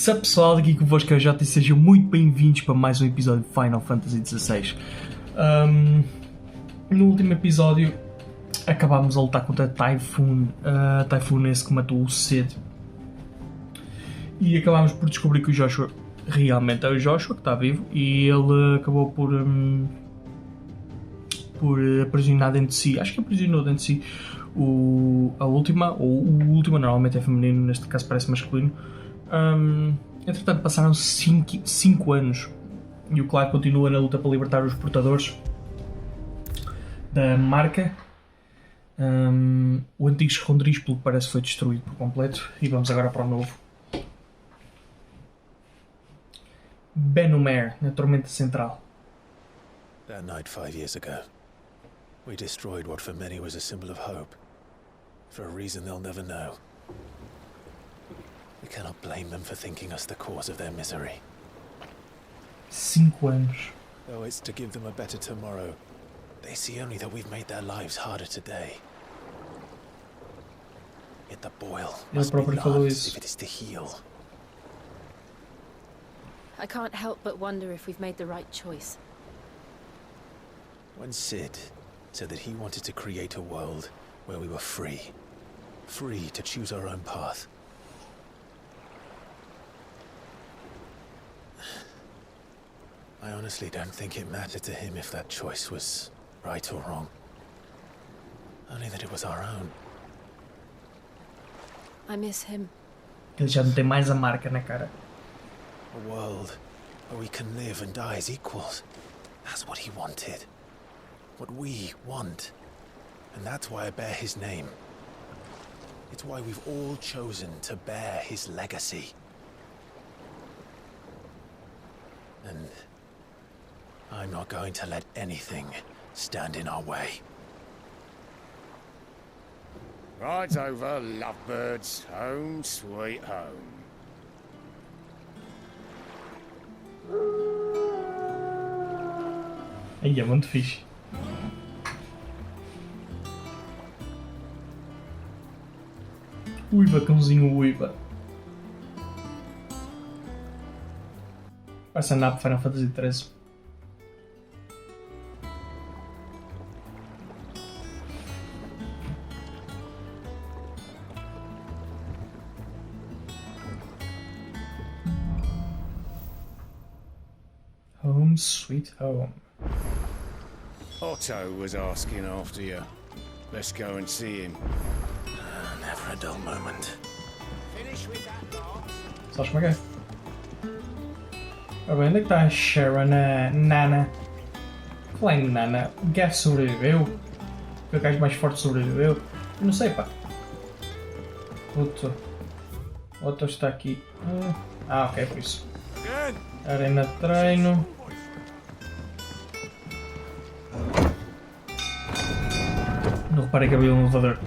Sup pessoal, aqui convosco é o Jota e sejam muito bem-vindos para mais um episódio de Final Fantasy XVI. No último episódio acabámos a lutar contra Typhoon, Typhoon esse que matou o Cid. E acabámos por descobrir que o Joshua realmente é o Joshua, que está vivo, e ele acabou por aprisionar dentro de si, acho que aprisionou dentro de si a última, ou o último, normalmente é feminino, neste caso parece masculino. Entretanto passaram 5 anos e o Clive continua na luta para libertar os portadores da marca. O antigo esconderijo, pelo que parece, foi destruído por completo e vamos agora para o novo. Benumer, na tormenta central. That night 5 years ago, we destroyed what for many was a symbol of hope. For a reason they'll never know. We cannot blame them for thinking us the cause of their misery. 5 anos. Though it's to give them a better tomorrow, they see only that we've made their lives harder today. Yet the boil must be loved if it is to heal. I can't help but wonder if we've made the right choice. When Cid said that he wanted to create a world where we were free. Free to choose our own path. I honestly don't think it mattered to him if that choice was right or wrong. Only that it was our own. I miss him. Ele já não tem mais a marca na cara. A world where we can live and die as equals. That's what he wanted. What we want. And that's why I bear his name. It's why we've all chosen to bear his legacy. And I'm not going to let anything stand in our way. Rides over, lovebirds, home sweet home. Aí é muito fixe. Uiva, cãozinho uiva. Parece andar para Final Fantasy XIII. Home sweet home. Otto was asking after you. Let's go and see him. Never a dull moment. Finish with that lot. Sabes como é que é? Ora bem, onde é que está a Sharon, a Nana? Falar em Nana, o Gaff sobreviveu? O gajo mais forte sobreviveu? Eu não sei, pá. Otto está aqui. Ok, por isso. Arena de treino. Não reparei que havia um elevador.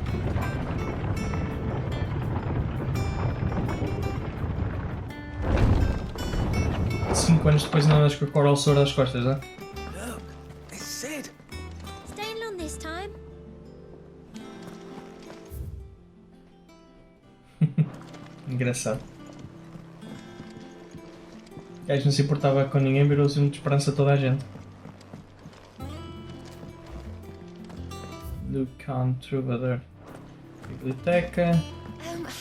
5 anos depois não andas com a Coral Sword às costas, não é? Look, it's Cid. Staying long this time? Engraçado. O gajo não se importava com ninguém, virou-se de esperança a toda a gente. Lucan Troubadour. Biblioteca.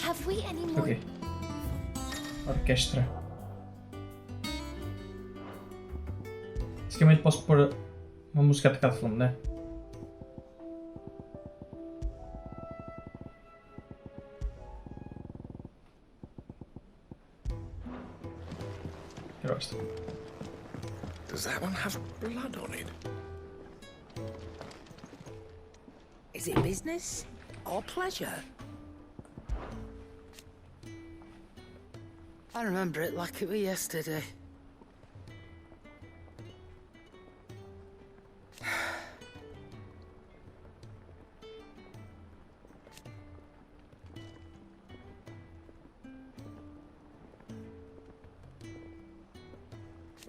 Have we any more? Ok. Orquestra. Basicamente posso pôr uma música a tocar de fundo, né? Eu gosto. Does that one have blood on it? Is it business or pleasure? I remember it like it was yesterday.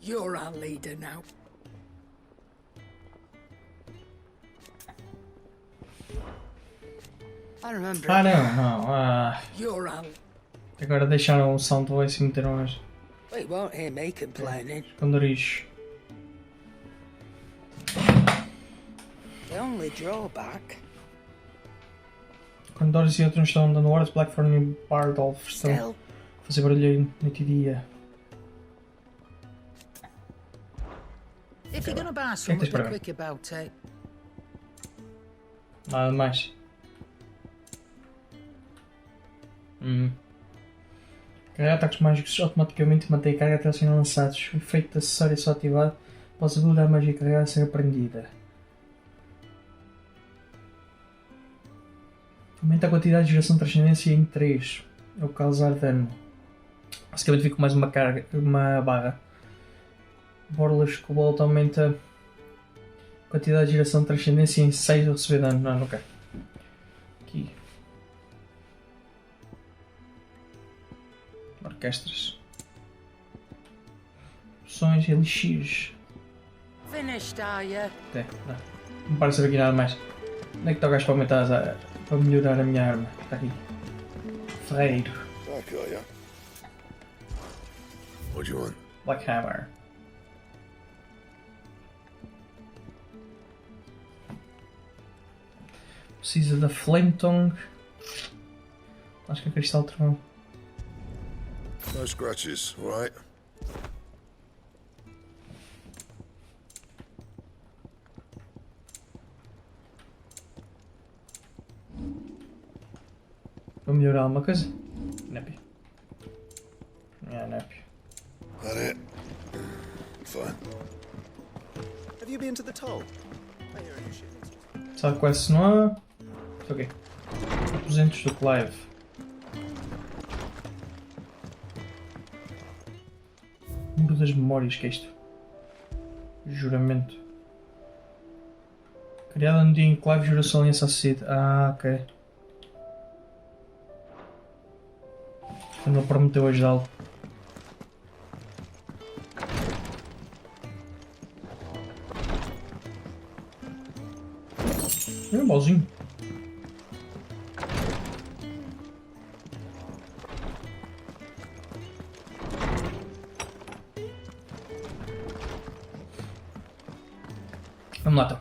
You're our leader now. Ah, não. You're our Agora deixaram o sound voice e meteram as Well, you won't hear me complaining. esconderijos. The only drawback. Quando Doris e outros estão dando horas, Blackthorn e Bardolph estão Still, a fazer barulho noite e dia. if you're gonna buy que something, tens para be ver? quick about it. Nada mais. Carregar ataques mágicos automaticamente mantém a carga até serem lançados. O efeito acessório é só ativado após a habilidade mágica carregada ser aprendida. Aumenta a quantidade de geração de transcendência em 3 ao causar dano. Basicamente fica com mais uma barra. Borlas Cobalt aumenta a quantidade de geração de transcendência em 6 ao receber dano. Não quero. Aqui. Orquestras. Poções, elixires. Finished, are you? Até, não. Não parece saber aqui nada mais. Onde é que está o gajo para aumentar para melhorar a minha arma? Está aqui. Ferreiro. I got ya. What do you want? Black Hammer. Precisa da Flame Tongue. Acho que é cristal de trovão. No scratches, all right? Para melhorar alguma coisa? Nappy. Nappy. That it? Fine. Have you been to the toll? I hear you shit. Sabe qual é se não há? Isso aqui. Aposentos do Clive. Muro das memórias, que é isto? Juramento. Criada no dia em que Clive jurou sua aliança à sociedade. Ah, ok. Quando ele prometeu ajudá-lo. É um balzinho. Vamos lá então.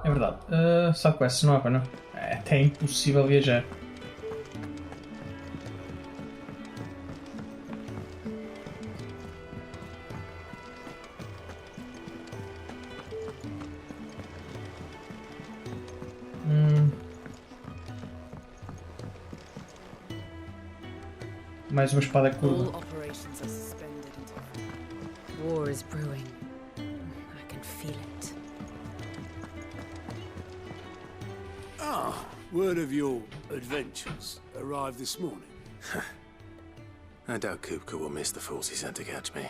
É verdade. Sabe qual é? Se não é para não? É até impossível viajar. Mais uma espada curva. All operations are suspended until war is brewing. I can feel it. Ah, word of your adventures arrived this morning. I doubt Kupka will miss the fools he sent to catch me.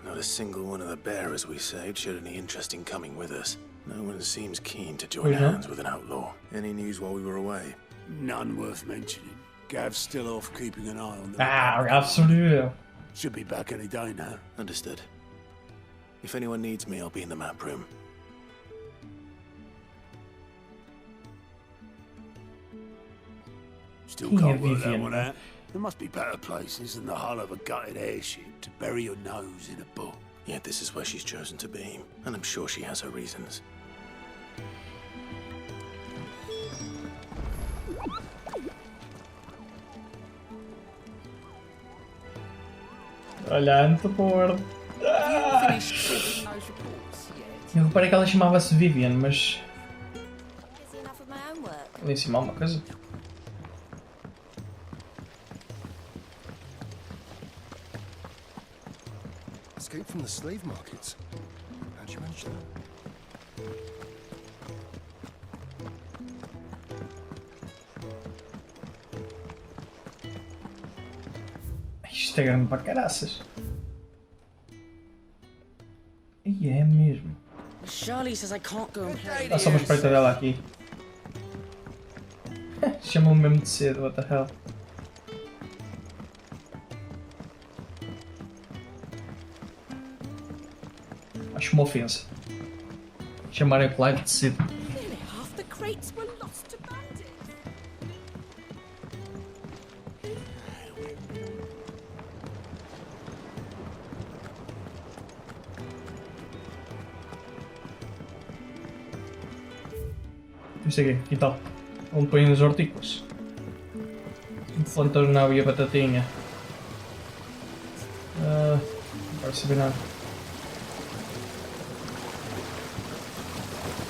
Not a single one of the bearers we saved showed any interest in coming with us. No one seems keen to join hands with an outlaw. Any news while we were away? None worth mentioning. Gav's still off keeping an eye on them. Ah, absolutely. Should be back any day now. Understood. If anyone needs me, I'll be in the map room. Still King can't of work that Vivian. one out. There must be better places than the hull of a gutted airship to bury your nose in a book. Yet this is where she's chosen to be, and I'm sure she has her reasons. Olhando por. Eu reparei que ela chamava-se Vivian, mas. Busy enough with my own work. Ali em cima há uma coisa. Escape from the slave markets. How'd you manage that? Isto é grande para caraças. E é mesmo. Charlie says I can't go and play. Dá só uma espreita dela aqui. Chamam-me mesmo de cedo, what the hell. Acho uma ofensa. Chamarem o Clive de cedo. Nearly half the crates were lost to bandits. Isto aqui, e tal. Onde põem as hortícolas. Plantas não e a batatinha. Não vai saber nada.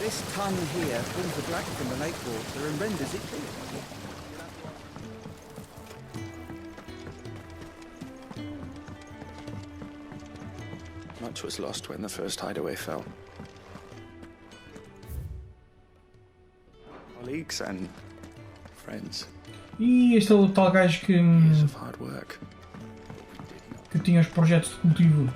This tongue here pulls the black from the lake water and renders it clear. Much was lost when the first hideaway fell. Colleagues and friends. E este é o tal gajo Years of hard work. que tinha os projetos de cultivo.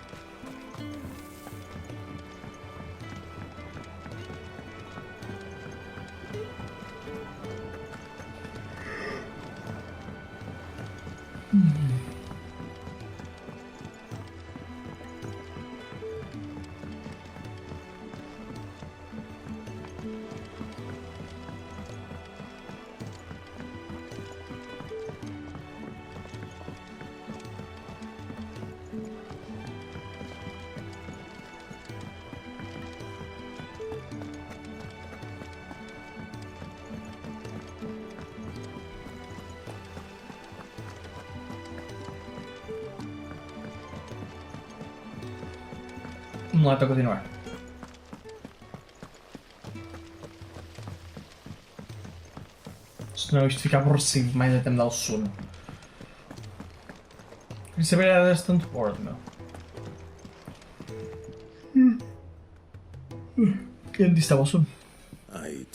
Vamos lá para continuar. Senão isto fica aborrecido, mais até me dá o sono. Queria saber era deste tanto board, meu. Quem disse estava ao sono? I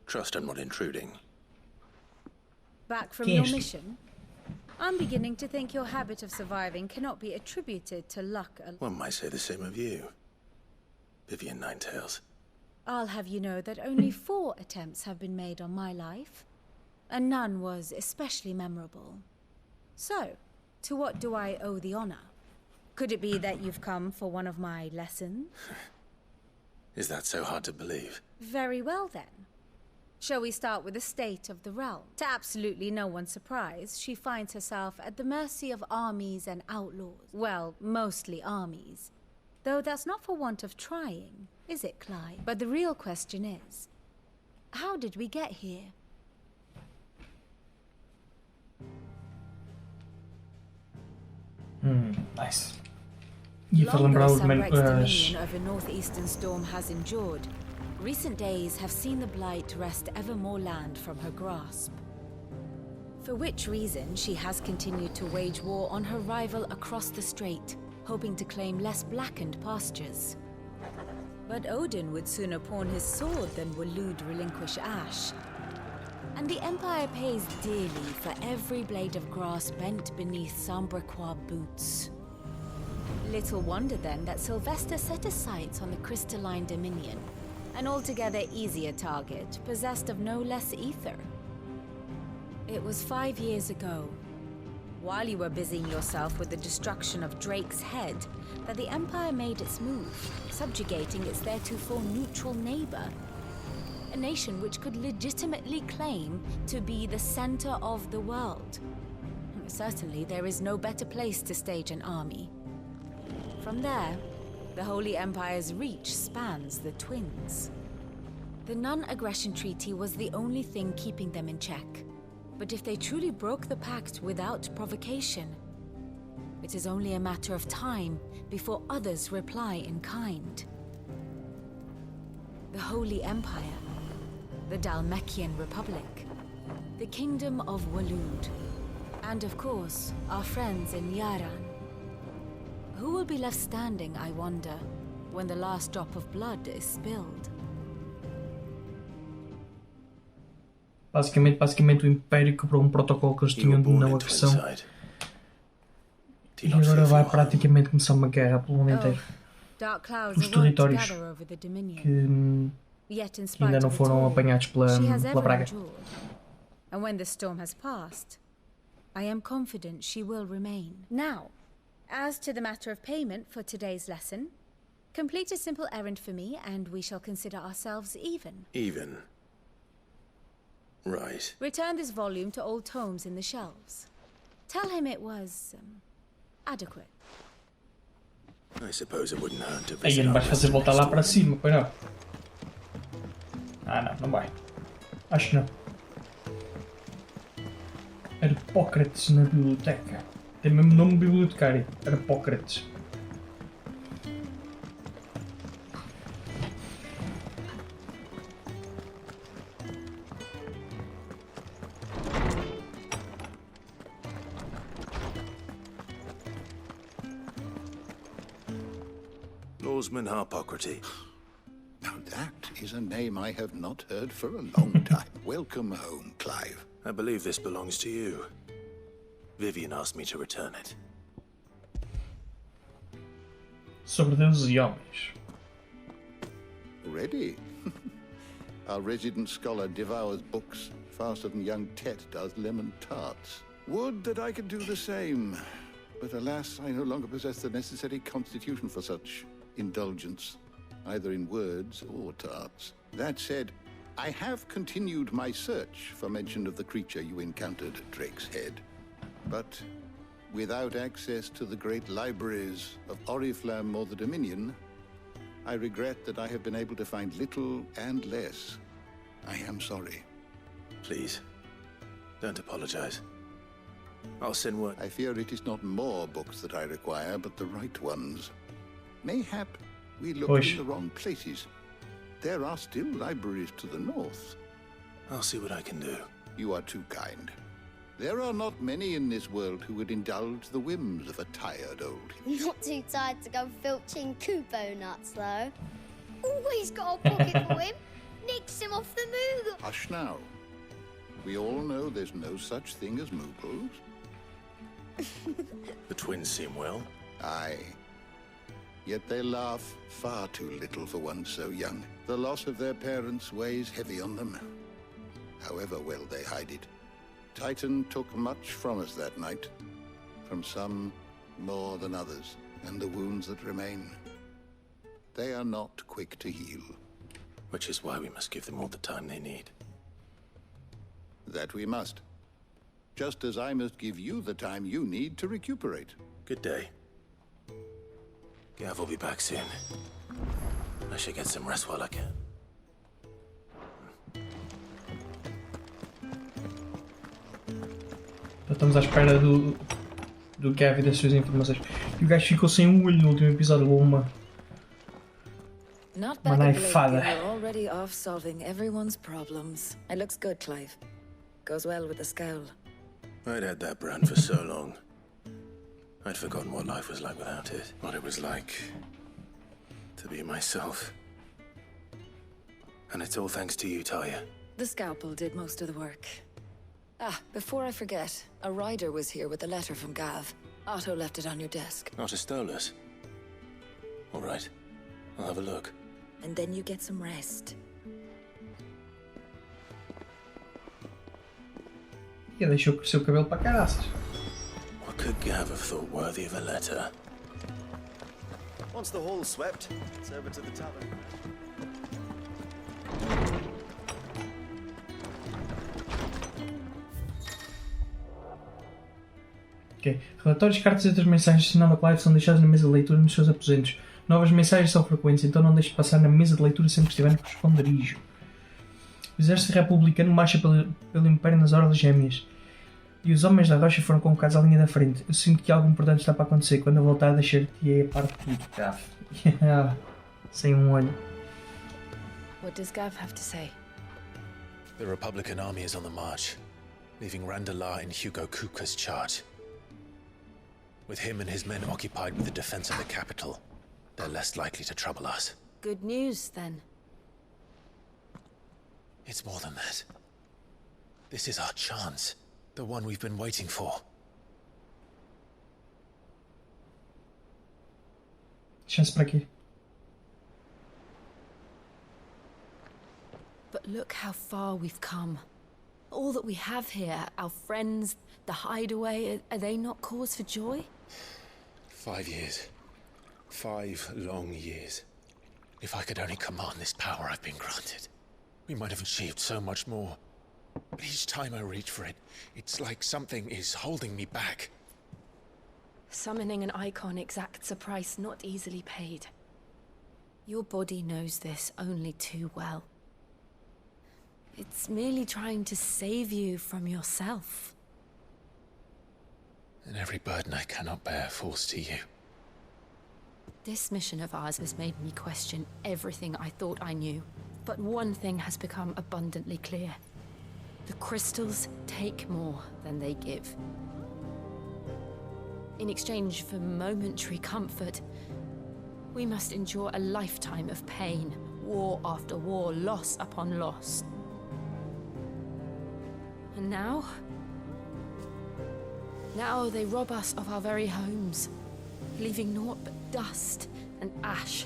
trust I'm not intruding. Back from Quem your és tu? mission? I'm beginning to think your habit of surviving cannot be attributed to luck alone. One might say the same of you, Vivian Ninetails. I'll have you know that only 4 attempts have been made on my life, and none was especially memorable. So, to what do I owe the honor? Could it be that you've come for one of my lessons? Is that so hard to believe? Very well then. Shall we start with the state of the realm? To absolutely no one's surprise, she finds herself at the mercy of armies and outlaws. Well, mostly armies. Though that's not for want of trying, is it, Clyde? But the real question is, how did we get here? Nice. Ia faz lembrar Longer o Sunbreak's as... dominion over northeastern storm has endured, recent days have seen the Blight wrest ever more land from her grasp. For which reason she has continued to wage war on her rival across the strait, hoping to claim less blackened pastures. But Odin would sooner pawn his sword than Waloed relinquish Ash. And the Empire pays dearly for every blade of grass bent beneath Sambraquois boots. Little wonder then that Sylvester set his sights on the crystalline dominion, an altogether easier target, possessed of no less ether. It was 5 years ago, while you were busying yourself with the destruction of Drake's head, that the Empire made its move, subjugating its theretofore neutral neighbor. A nation which could legitimately claim to be the center of the world. Certainly, there is no better place to stage an army. From there, the Holy Empire's reach spans the Twins. The non-aggression treaty was the only thing keeping them in check. But if they truly broke the pact without provocation, it is only a matter of time before others reply in kind. The Holy Empire, the Dhalmekian Republic, the Kingdom of Waloed, and of course, our friends in Yaran. Who will be left standing, I wonder, when the last drop of blood is spilled? Basicamente o Império quebrou um protocolo que eles You were tinham de born não in agressão Twinside. Do e you not agora fear vai for your home? praticamente começar uma guerra pelo mundo inteiro. Dark clouds Os are wont to territórios gather over the Dominion. que Yet, in ainda spite não of it foram all, apanhados pela she has ever praga. endured. And when the storm has passed, I am confident she will remain. Now, as to the matter of payment for today's lesson, complete a simple errand for me, and we shall consider ourselves even. Even. Right. Return this volume to old tomes in the shelves. Tell him it was adequate. I suppose it wouldn't hurt to Aí visit não our vais fazer rest voltar lá next para door. cima, pois não? Ah, não vai. Acho que não. Aripócrates na biblioteca. Tem mesmo nome de bibliotecário. Aripócrates. Lawsman Harpocrates. Now that is a name I have not heard for a long time. Welcome home, Clive. I believe this belongs to you. Vivian asked me to return it. Sobre deuses e homens. Ready? Our resident scholar devours books faster than young Tet does lemon tarts. Would that I could do the same. But alas, I no longer possess the necessary constitution for such indulgence, either in words or tarts. That said, I have continued my search for mention of the creature you encountered at Drake's Head. But without access to the great libraries of Oriflamme or the Dominion, I regret that I have been able to find little and less. I am sorry. Please, don't apologize. I'll send word. I fear it is not more books that I require, but the right ones. Mayhap we looked in the wrong places. There are still libraries to the north. I'll see what I can do. You are too kind. There are not many in this world who would indulge the whims of a tired old... Not too tired to go filching Kupo nuts, though. Always got a pocket for him. Nicks him off the move. Hush now. We all know there's no such thing as moogles. The twins seem well. Aye. Yet they laugh far too little for one so young. The loss of their parents weighs heavy on them, however well they hide it. Titan took much from us that night, from some more than others, and the wounds that remain, they are not quick to heal. Which is why we must give them all the time they need. That we must. Just as I must give you the time you need to recuperate. Good day. Gav will be back soon. I should get some rest while I can. Estamos à espera do Gav e das suas informações. E o gajo ficou sem um olho no último episódio, ou uma naifada. You're already off solving everyone's problems. It looks good, Clive. Goes well with the scowl. I'd had that brand for so long. I'd forgotten what life was like without it. What it was like to be myself. And it's all thanks to you, Talia. The scalpel did most of the work. Ah, before I forget, a rider was here with a letter from Gav. Otto left it on your desk. Otto stole us. All right. I'll have a look. And then you get some rest. E deixou crescer o cabelo para caraças. What could Gav have thought worthy of a letter? Once the hall's swept, it's over to the tavern. Ok. Relatórios, cartas e outras mensagens assinando a Clive são deixadas na mesa de leitura nos seus aposentos. Novas mensagens são frequentes, então não deixe de passar na mesa de leitura sempre que estiver no esconderijo. O exército republicano marcha pelo Império nas horas gêmeas. E os homens da rocha foram convocados à linha da frente. Eu sinto que algo importante está para acontecer. Quando eu voltar, deixar-te a par de tudo, Gav. Sem um olho. What does Gav have to say? The Republican army is on the march, leaving Randalar in Hugo Kuka's charge. With him and his men occupied with the defense of the capital, they're less likely to trouble us. Good news, then. It's more than that. This is our chance. The one we've been waiting for. Chance para quê? But look how far we've come. All that we have here, our friends, the hideaway, are they not cause for joy? 5 years. 5 long years. If I could only command this power I've been granted, we might have achieved so much more. But each time I reach for it, it's like something is holding me back. Summoning an icon exacts a price not easily paid. Your body knows this only too well. It's merely trying to save you from yourself. And every burden I cannot bear falls to you. This mission of ours has made me question everything I thought I knew. But one thing has become abundantly clear. The crystals take more than they give. In exchange for momentary comfort, we must endure a lifetime of pain, war after war, loss upon loss. And now they rob us of our very homes, leaving naught but dust and ash.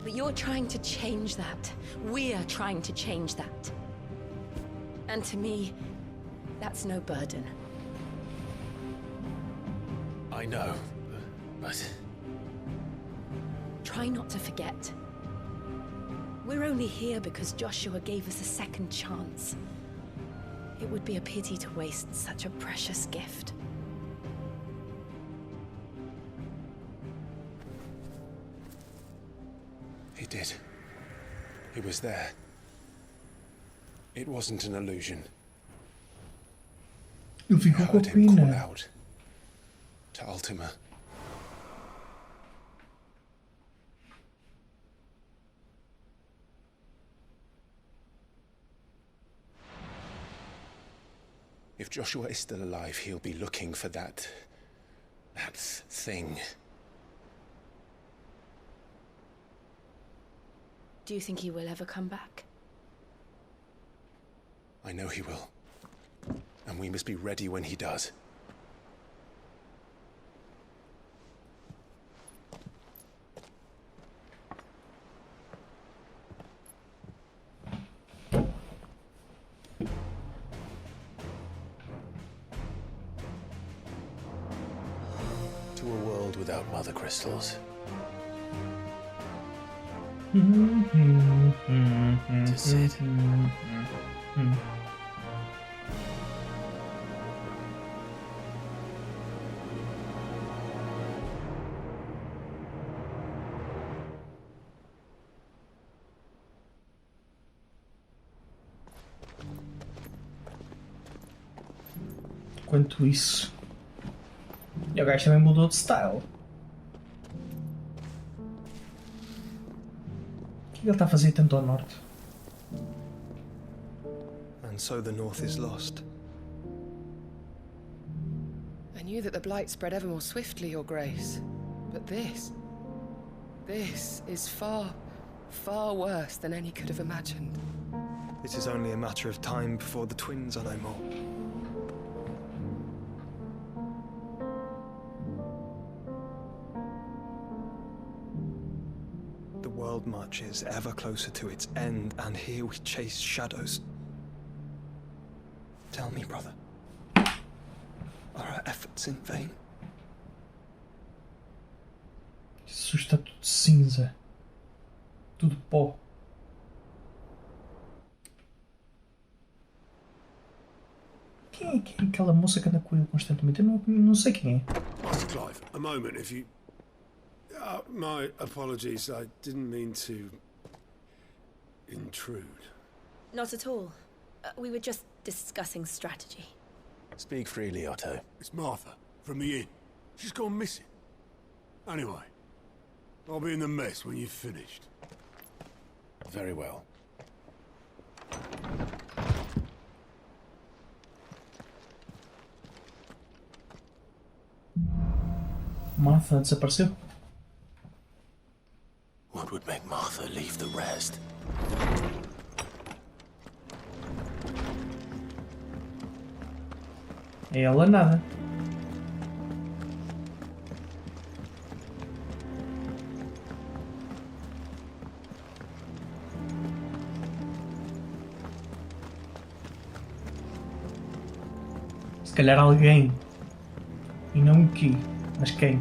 But you're trying to change that. We're trying to change that. And to me, that's no burden. I know, but... Try not to forget. We're only here because Joshua gave us a second chance. It would be a pity to waste such a precious gift. He did. He was there. It wasn't an illusion. Eu I fico com a heard him call pena. out to Ultima. If Joshua is still alive, he'll be looking for that thing. Do you think he will ever come back? I know he will. And we must be ready when he does. To a world without mother crystals. To Sid. Enquanto isso. E o gajo também mudou de style. O que ele está a fazer tanto ao norte? And so the north is lost. I knew that the blight spread ever more swiftly, Your Grace. But this is far, far worse than any could have imagined. It is only a matter of time before the twins are no more. The world marches ever closer to its end, and here we chase shadows. Tell me, brother, are our efforts in vain? Isso está tudo cinza. Tudo pó. Quem é aquela moça que anda com ele constantemente? Eu não sei quem é. Master Clive, a moment, if you... my apologies, I didn't mean to... intrude. Not at all. We were just discussing strategy. Speak freely, Otto. It's Martha, from the inn. She's gone missing. Anyway, I'll be in the mess when you've finished. Very well. Martha desapareceu? What would make Martha leave the rest? Ela nada. Se calhar alguém. E não o que, mas quem.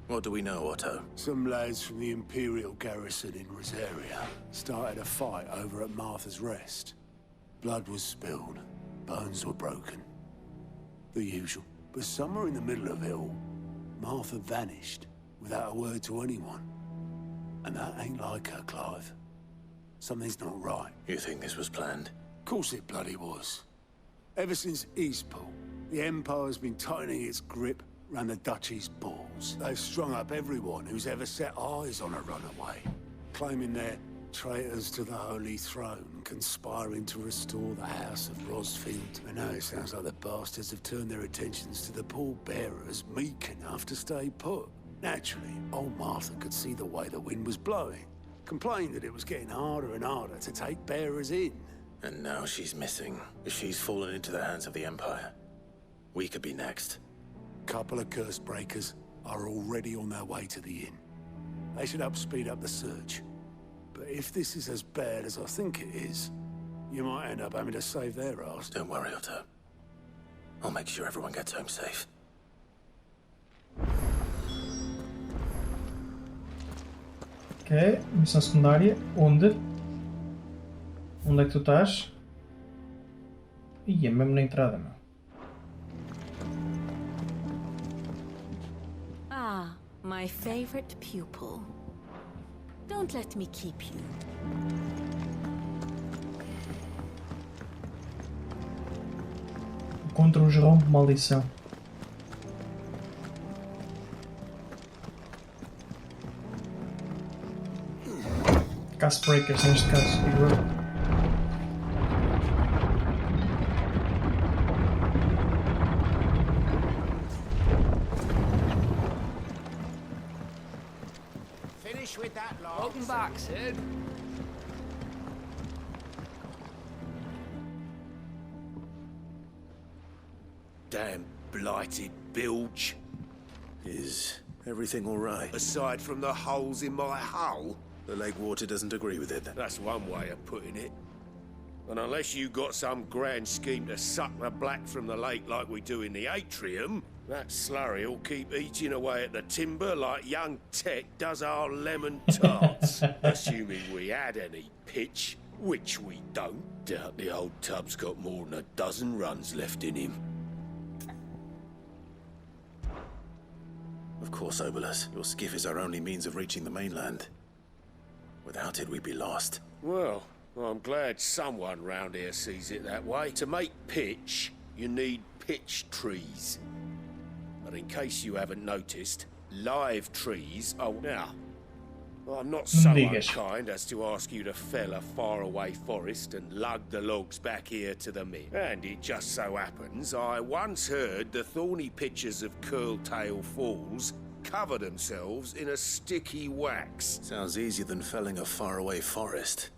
What do we know, Otto? Some lads from the Imperial garrison in Rosaria started a fight over at Martha's Rest. Blood was spilled, bones were broken. The usual. But somewhere in the middle of it all, Martha vanished without a word to anyone. And that ain't like her, Clive. Something's not right. You think this was planned? Of course it bloody was. Ever since Eastpool, the Empire's been tightening its grip round the Duchy's balls. They've strung up everyone who's ever set eyes on a runaway, claiming they're traitors to the Holy Throne, conspiring to restore the House of Rosfield. And now it sounds like the bastards have turned their attentions to the pallbearers meek enough to stay put. Naturally, old Martha could see the way the wind was blowing, complained that it was getting harder and harder to take bearers in. And now she's missing. If she's fallen into the hands of the Empire, we could be next. Couple of curse breakers are already on their way to the inn. They should help speed up the search. But if this is as bad as I think it is, you might end up having to save their ass. Don't worry, Otto. I'll make sure everyone gets home safe. Ok, missão secundária. Onde? Onde é que tu estás? Ih, é mesmo na entrada, não. Ah, my favorite pupil. Don't let me keep you. Encontra um gerão de maldição. Cast breakers neste caso, digo eu. With that lot. Welcome back, Sid. Damn blighted bilge. Is everything all right? Aside from the holes in my hull? The lake water doesn't agree with it. That's one way of putting it. And unless you got some grand scheme to suck the black from the lake like we do in the atrium, that slurry'll keep eating away at the timber like young Tech does our lemon tarts. Assuming we had any pitch, which we don't. Doubt the old tub's got more than a dozen runs left in him. Of course, Obolus. Your skiff is our only means of reaching the mainland. Without it, we'd be lost. Well, I'm glad someone round here sees it that way. To make pitch, you need pitch trees. But in case you haven't noticed, live trees are... Now, I'm not so unkind as to ask you to fell a faraway forest and lug the logs back here to the mill. And it just so happens I once heard the thorny pitchers of Curltail Falls cover themselves in a sticky wax. Sounds easier than felling a faraway forest.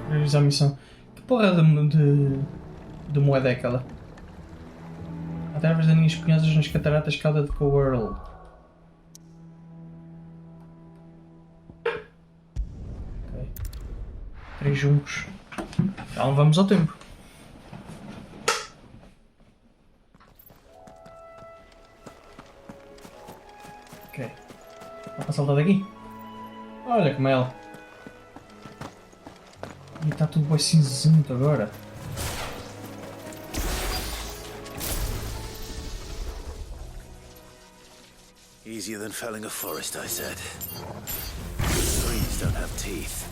Realizar a missão. Que porra de moeda é aquela? Através das linhas cunhosas nas cataratas Calda de Coworld. Ok. 3 juncos. Então vamos ao tempo. Ok. Dá para saltar daqui? Olha como é ela. E está tudo bem cinzento agora. Easier than felling a forest, I said. Trees don't have teeth.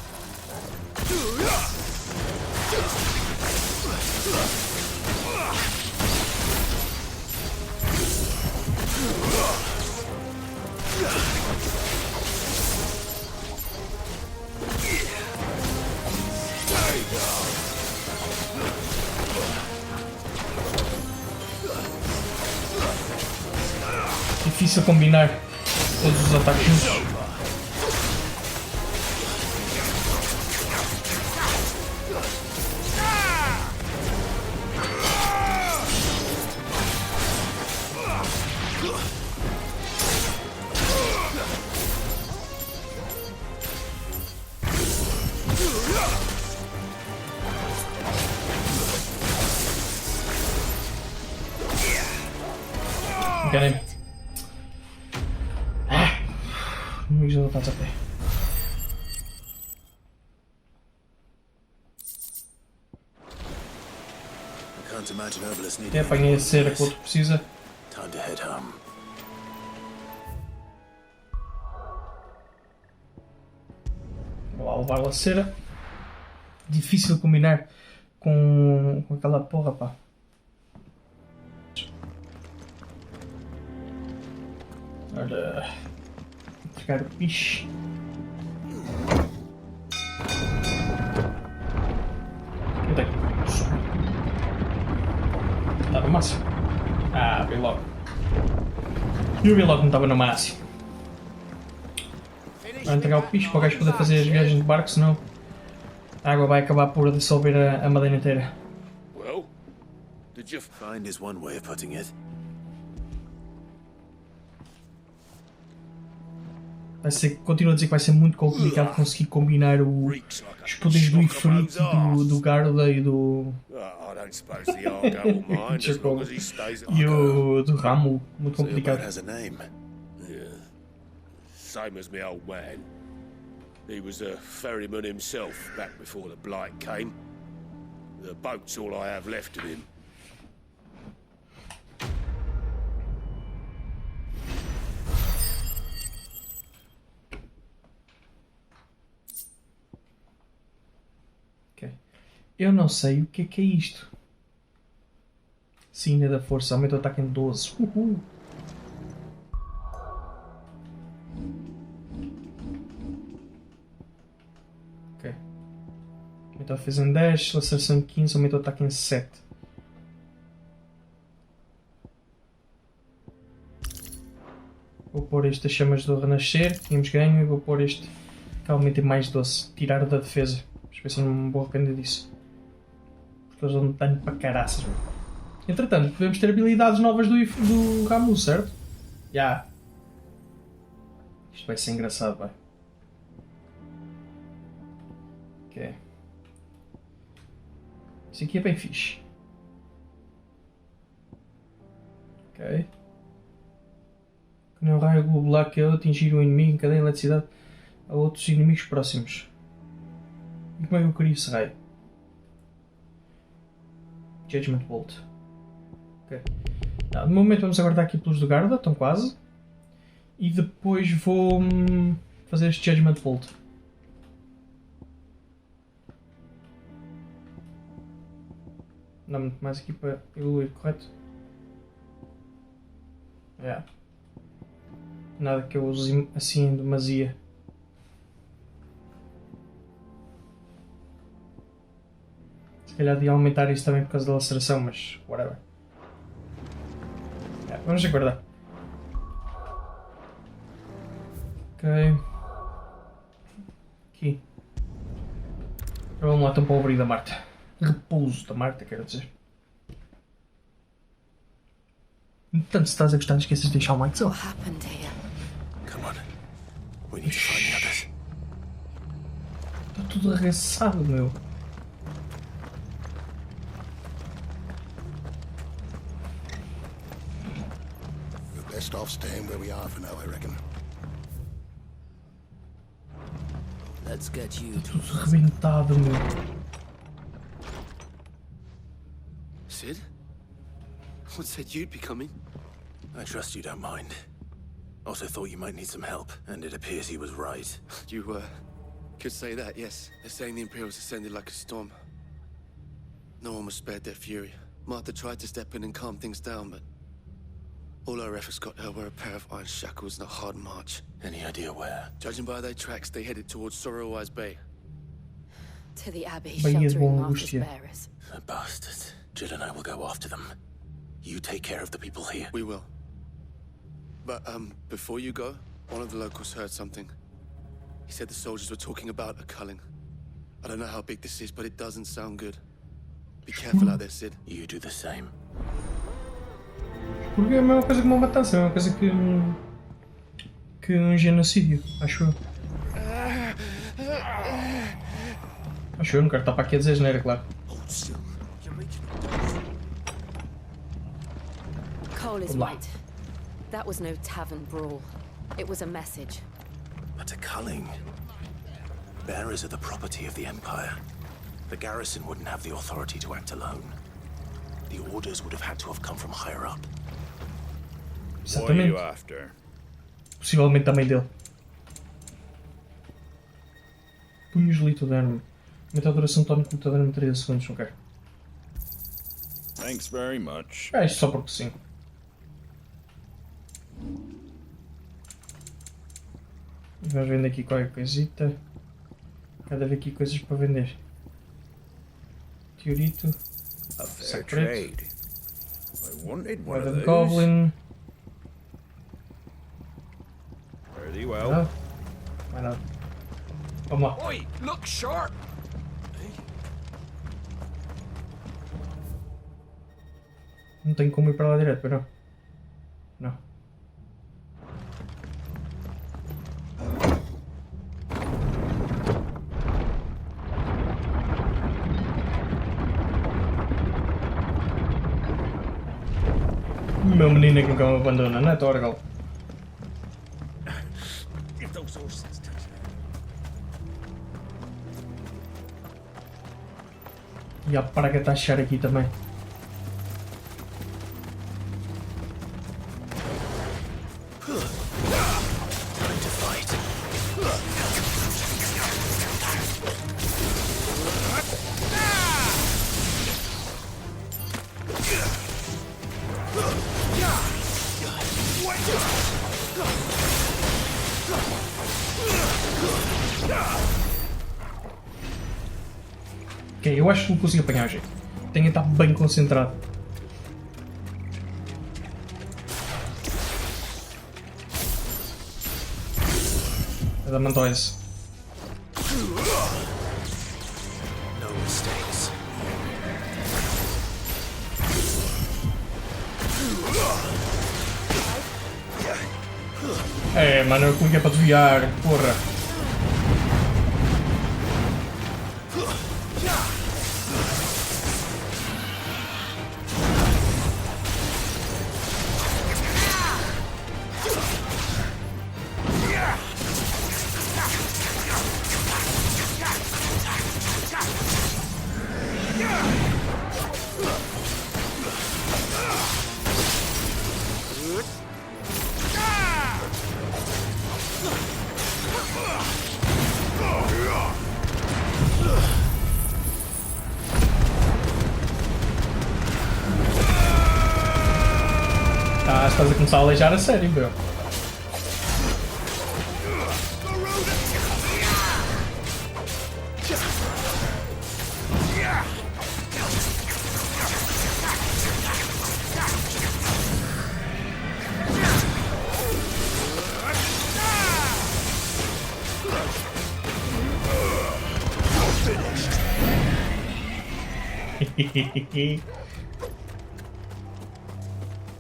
Difícil combinar todos os ataques juntos. Enganei-me. Já voltamos a pé. Até apanhei a cera que o outro precisa. Time to head home. Vou lá levar a cera. Difícil de combinar com aquela porra, pá. Ora, entregar o piche. Onde é que está no máximo? Ah, vi logo. Eu vi logo que não estava no máximo. Vou entregar o piche para o gajo poder fazer as viagens de barco, senão a água vai acabar por dissolver a madeira inteira. Well, did you find is one way of putting it. Continuo a dizer que vai ser muito complicado conseguir combinar os poderes do Ifrit, do Garda e do. E o do Ramo. Muito complicado. Same as my old man. He was a ferryman himself back before the blight came. The boat's all I have left of him. Eu não sei o que é isto. Sina da força, aumenta o ataque em 12. Uhul. Ok. Aumenta a defesa em 10, laceração em 15, aumenta o ataque em 7. Vou pôr estas chamas do renascer, tínhamos ganho, e vou pôr este que aumenta em mais 12. Tirar da defesa. Deixa eu ver se eu não me vou arrepender disso. Porque eles dão dano para caraças. Entretanto, podemos ter habilidades novas do Ramu, certo? Já. Isto vai ser engraçado, vai. Ok. Isso aqui é bem fixe. Ok. Quando o raio globular que ao atingir um inimigo em cadeia de eletricidade a outros inimigos próximos. E como é que eu queria esse raio? Judgment Bolt. Ok. De momento vamos aguardar aqui pelos do Garda, estão quase. E depois vou fazer este Judgment Bolt. Não há muito mais aqui para evoluir, correto? É. Nada que eu use assim em demasia. Se calhar de aumentar isso também por causa da laceração, mas whatever. É, vamos aguardar. Ok. Aqui. Agora vamos lá então para o abrigo da Marta. Repouso da Marta, quero dizer. Entanto, se estás a gostar, não esqueças de deixar o like. What happened here? Come on. We need to find the others. Está tudo arregaçado, meu. We're best off staying where we are for now, I reckon. Let's get you tudo arrebentado, meu. Sid? What said you'd be coming? I trust you don't mind. Also thought you might need some help, and it appears he was right. You, could say that, yes. They're saying the Imperials ascended like a storm. No one was spared their fury. Martha tried to step in and calm things down, but all her efforts got her were a pair of iron shackles and a hard march. Any idea where? Judging by their tracks, they headed towards Sorrowwise Bay. To the Abbey, Baía de sheltering Boa Martha's Angústia. bearers. The bastards. Jill and I will go after them. You take care of the people here. We will. But, before you go, one of the locals heard something. He said the soldiers were talking about a culling. I don't know how big this is, but it doesn't sound good. Be careful out there, Sid. You do the same. Porque é a mesma coisa que uma matança, é a mesma coisa que um genocídio, acho eu. Acho eu, não quero estar para aqui a dizer asneira, claro. Cole is right. That was no tavern brawl. It was a message. But a culling. Bearers are the property of the Empire. The garrison wouldn't have the authority to act alone. The orders would have had to have come from higher up. Exatamente. Possivelmente também dele. punhos de litoderme. Aumenta a duração tónica do litoderme em 30 segundos. Ok. Thanks very much. Isto só porque sim. Vamos vender aqui qualquer coisita. Cada vez aqui coisas para vender. Teorito. Secreto. Moeda de Goblin. Very well. Não. Vai nada. Vamos lá. Oi, look sharp. Não tenho como ir para lá direto, mas não. Não. Meu menino é que nunca me abandona, não é, Torgal? E a praga está a chegar aqui também. Ok, eu acho que não consigo apanhar, gente. Tenho que estar bem concentrado. É da Mantoise. No mistakes. É, mano, eu cliquei para desviar, porra. Ah, estás a começar a aleijar a sério, meu.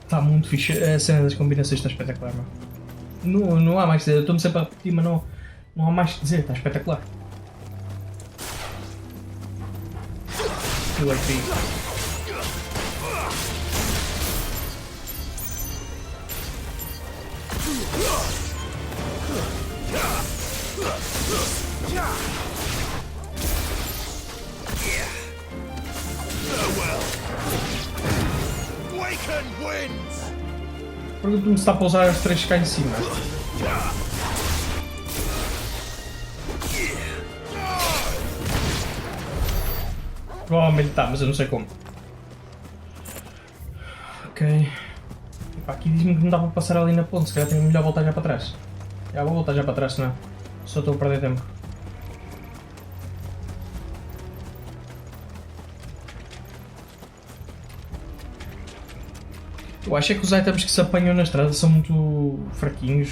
Está muito fixe. A cena das combinações está espetacular, mano. Não há mais que dizer. Eu estou-me sempre a repetir, mas não há mais que dizer. Está espetacular. Eu aqui. Pergunto-me se está para usar as 3 cá em cima. Provavelmente está, mas eu não sei como. Ok. Epá, aqui diz-me que não dá para passar ali na ponte, se calhar tenho melhor voltar já para trás. Já vou voltar já para trás, senão só estou a perder tempo. Eu acho é que os items que se apanham na estrada são muito fraquinhos.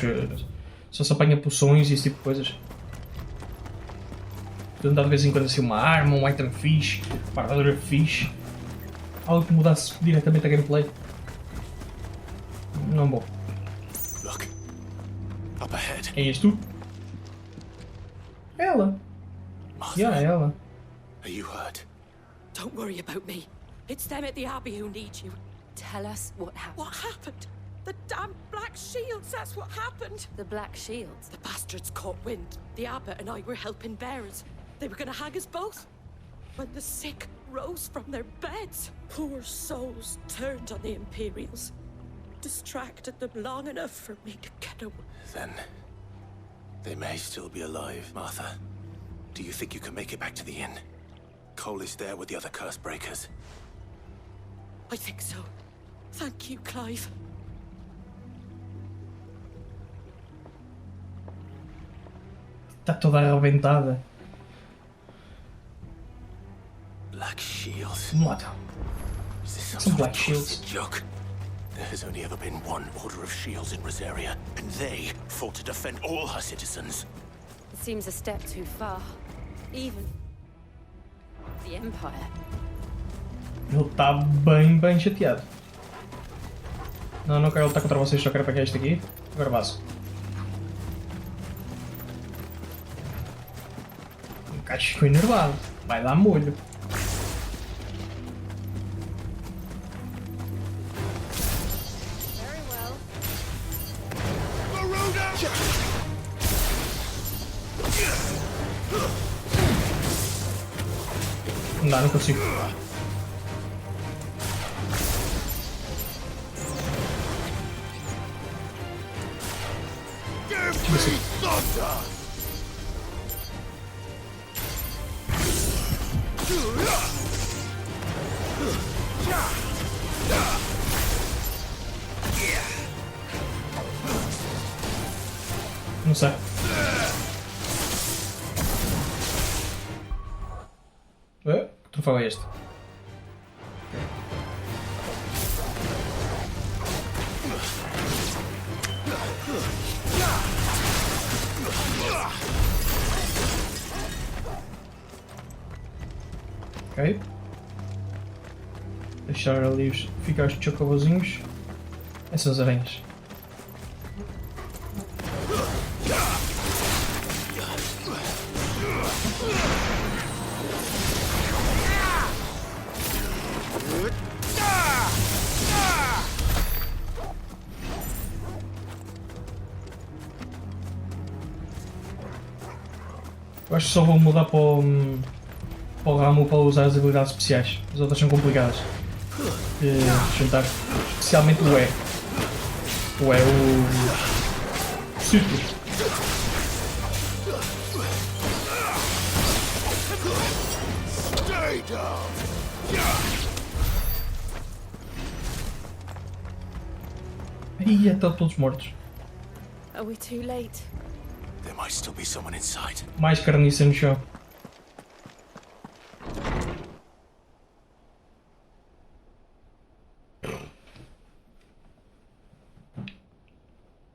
Só se apanha poções e esse tipo de coisas. Tentar de vez em quando assim uma arma, um item fixe, uma armadura fixe. Algo que mudasse diretamente a gameplay. Não vou. Look. Up ahead. É és tu? Ela. Yeah, ela. Are you hurt? Don't worry about me. It's them at the Abbey who need you. Tell us what happened. What happened? The damn Black Shields, that's what happened. The Black Shields? The bastards caught wind. The Abbot and I were helping bearers. They were gonna hang us both. When the sick rose from their beds, poor souls turned on the Imperials. Distracted them long enough for me to get away. Then they may still be alive, Martha. Do you think you can make it back to the inn? Cole is there with the other curse breakers. I think so. Thank you, Clive. Está toda arrebentada. Black shields. What? Is this some Some sort black of shields. twisted joke? There has only ever been one order of shields in Rosaria, and they fought to defend all her citizens. It seems a step too far. Even the Empire. Ele está bem chateado. Não quero lutar contra vocês, só quero pegar isto aqui. Agora vaso. O gajo ficou enervado. Vai dar molho. Não consigo. Não sei. Que troféu é este? Ok. Deixar ali ficar os chocobozinhos. Essas aranhas. Eu acho que só vou mudar para o ramo para usar as habilidades especiais. As outras são complicadas de juntar. Especialmente o E. O E, o círculo. Ih, estão todos mortos. Are we too late? There might still be someone inside. Mais carniça no chão.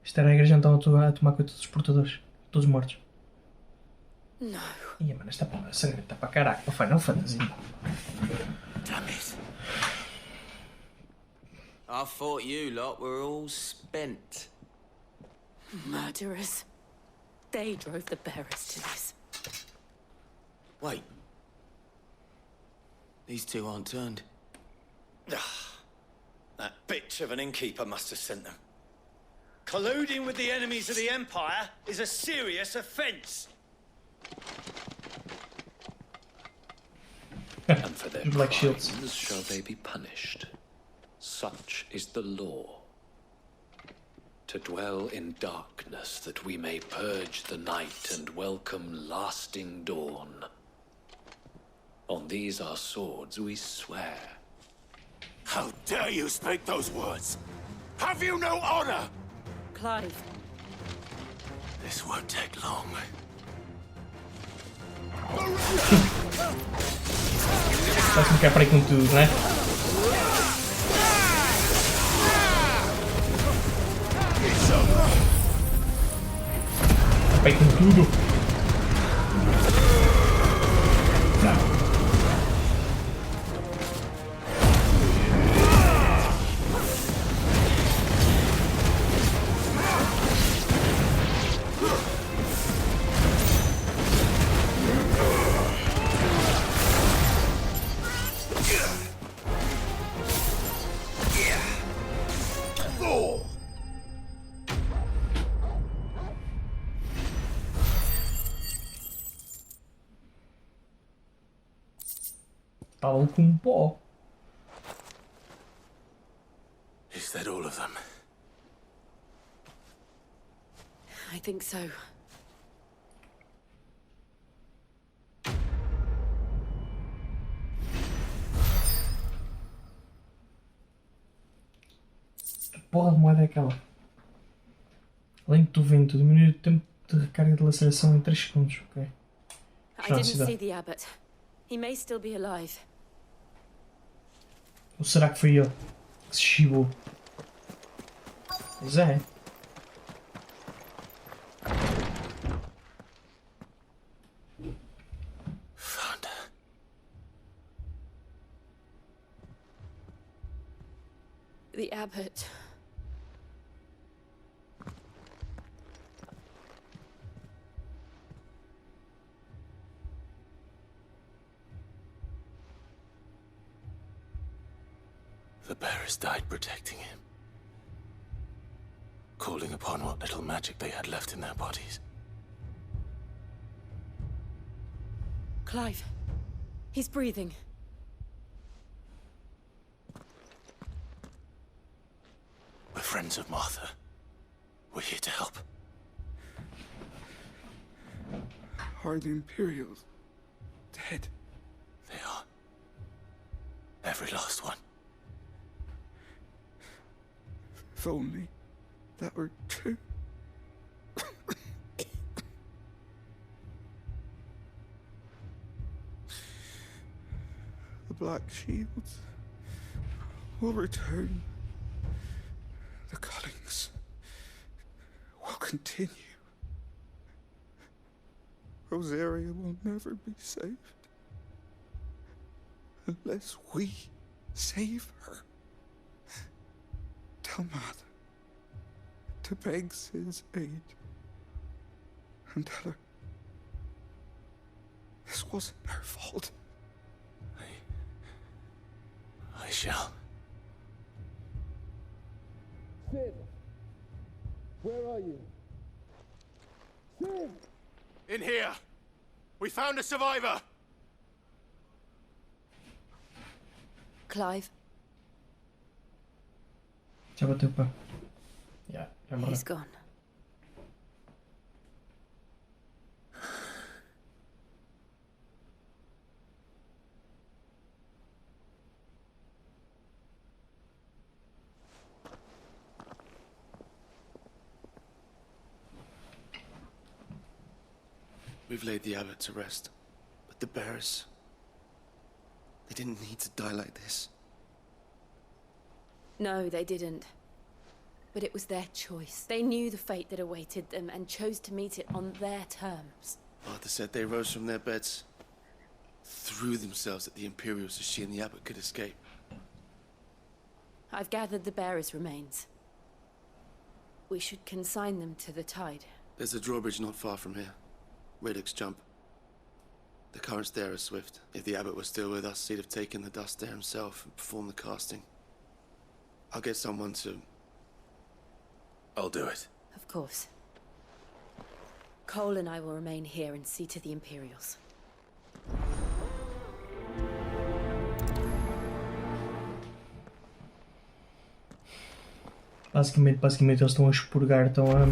Isto era a igreja, então a tomar conta dos portadores. Todos mortos. Não. Ih, mano, esta porra sangrenta para caralho. Não Final Fantasy. Damn it. I thought you lot were all spent. Murderers. They drove the bearers to this. Wait. These two aren't turned. That bitch of an innkeeper must have sent them. Colluding with the enemies of the Empire is a serious offence. And for their Black crimes shields. shall they be punished. Such is the law. To dwell in darkness that we may purge the night and welcome lasting dawn. On these our swords we swear. How dare you speak those words? Have you no honor? Clive. This won't take long. Parece-me que é para aí com tudo, não é? É para aí com tudo. Tal com pó. Is that all of them? I think so. aquela. Além do vento, diminui o tempo de recarga de laceração em 3 segundos. Ok. I didn't see the abbot. He may still be alive. Ou será que foi ele que se chibou? Pois é. Found her. The abbot. The bearers died protecting him, calling upon what little magic they had left in their bodies. Clive. He's breathing. We're friends of Martha. We're here to help. Are the Imperials dead? They are. Every last one. If only that were true. The Black Shields will return. The cuttings will continue. Rosaria will never be saved unless we save her. Tell Mother to beg Sid's aid and tell her this wasn't her fault. I shall. Sid, where are you? Sid! In here! We found a survivor! Clive. Já bateu pá. Já morreu. He's gone. We've laid the abbot to rest, but the bearers, they didn't need to die like this. No, they didn't. But it was their choice. They knew the fate that awaited them and chose to meet it on their terms. Martha said they rose from their beds, threw themselves at the Imperials so she and the abbot could escape. I've gathered the bearers' remains. We should consign them to the tide. There's a drawbridge not far from here. Radix jump. The currents there are swift. If the abbot was still with us, he'd have taken the dust there himself and performed the casting. I'll get someone to... I'll do it. Of course. Cole and I will remain here and see to the Imperials. Basicamente eles estão a expurgar, estão a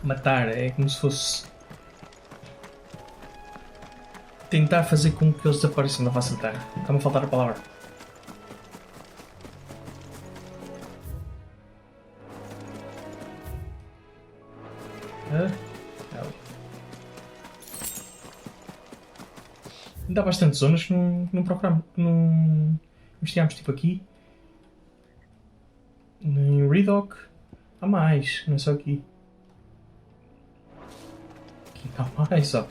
matar. É como se fosse tentar fazer com que eles desapareçam da face da terra. Está-me a faltar a palavra. Ainda há bastante zonas que não procuramos, que não investigamos, tipo aqui. Em Redock há mais, não é só aqui. Aqui há mais, ó.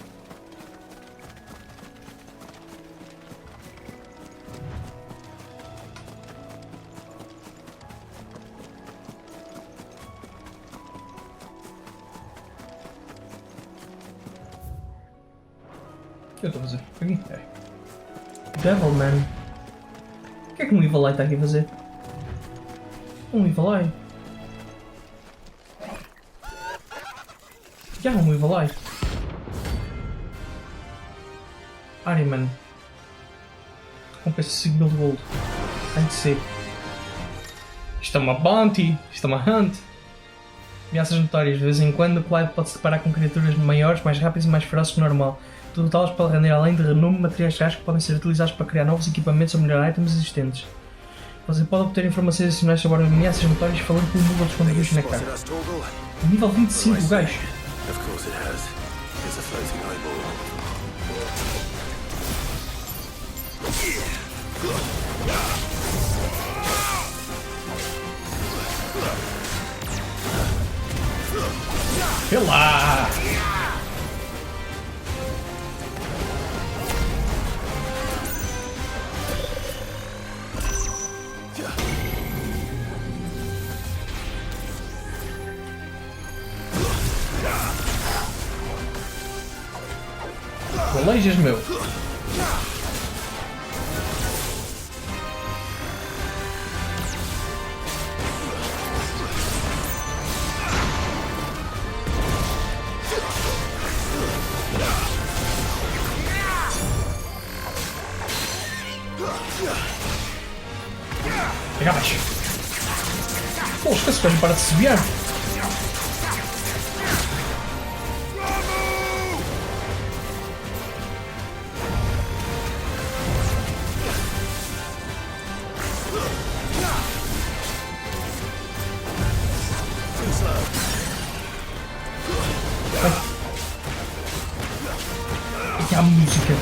O que eu estou a fazer? Aqui? É. Devilman. O que é que um Evil Eye está aqui a fazer? Um Evil Eye? Já um Evil Eye? AHRIMAN. Recompensa 5.000 de gold. Tem de ser. Isto é uma bounty. Isto é uma hunt. Ameaças notórias. De vez em quando o Clive pode se deparar com criaturas maiores, mais rápidas e mais ferozes que o normal. Derrotá-los pode render, além de renome, materiais raros que podem ser utilizados para criar novos equipamentos ou melhorar itens existentes. Você pode obter informações adicionais sobre ameaças notórias falando com o Google dos conteúdos na cara. Nível 25, o gajo. Of course it has. It's a floating eyeball. Vê lá! Aleijas, meu! Pega mais! Pô, esquece que ele para de se desviar! Que a música.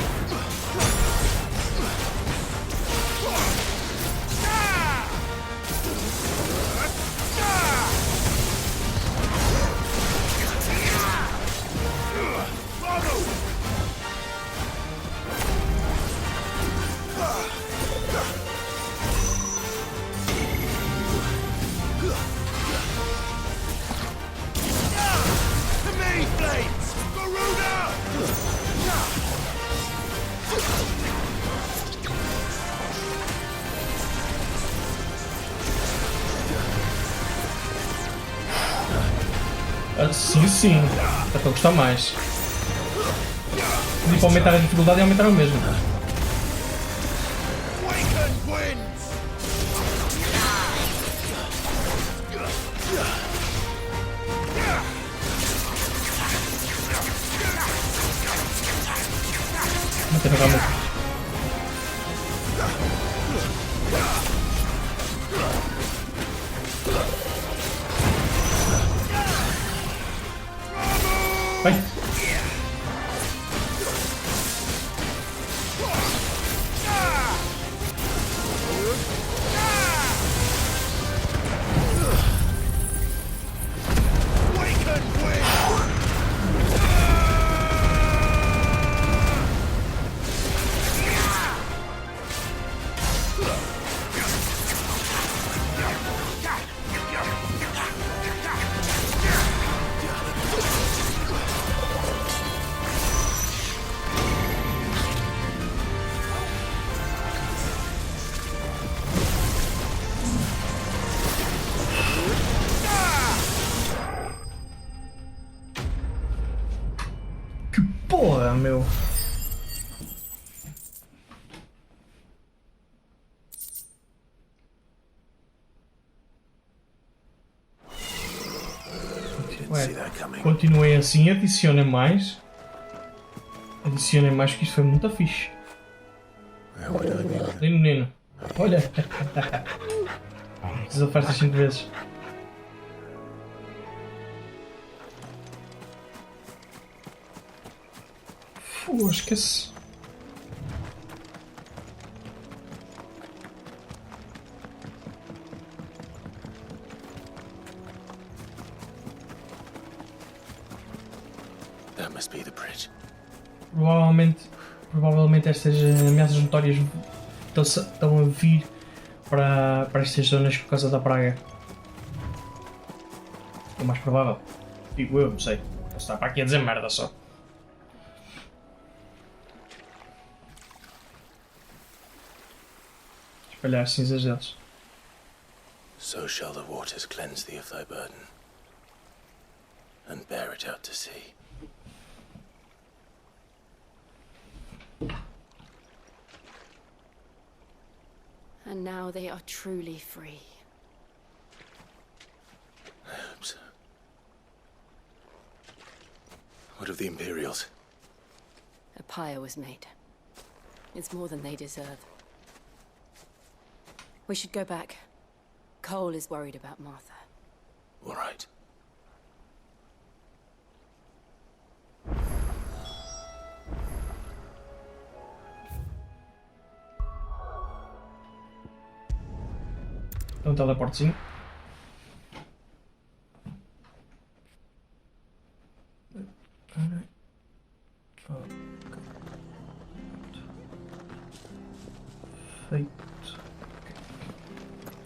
Sim, sim. Dá para gostar mais. Pedi para aumentar a dificuldade e aumentar o mesmo. Não tem nada muito. Vai! Porra, meu. Continuem assim, adicionem mais. Adicionem mais, que isto foi muito fixe. Lindo menino. Olha. Fiz ofertas 5 vezes. Esquece. That must be the bridge. Provavelmente estas ameaças notórias estão a vir para estas zonas por causa da praga. É o mais provável. Digo eu, não sei. Posso estar para aqui a dizer merda só. Espalhar as cinzas deles. So shall the waters cleanse thee of thy burden, and bear it out to sea. And now they are truly free. I hope so. What of the Imperials? A pyre was made. It's more than they deserve. We should go back. Cole is worried about Martha. All right. É um teleportezinho. Feito.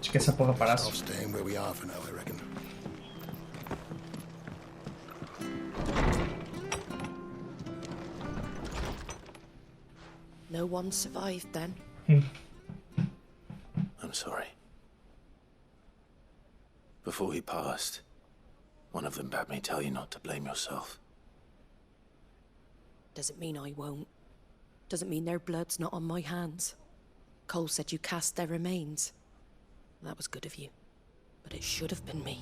Esquece a porra parasse. Stop staying where we are for now, I reckon. No one survived then. I'm sorry. Before he passed, one of them bade me tell you not to blame yourself. Doesn't mean I won't. Doesn't mean their blood's not on my hands. Cole said you cast their remains. That was good of you. But it should have been me.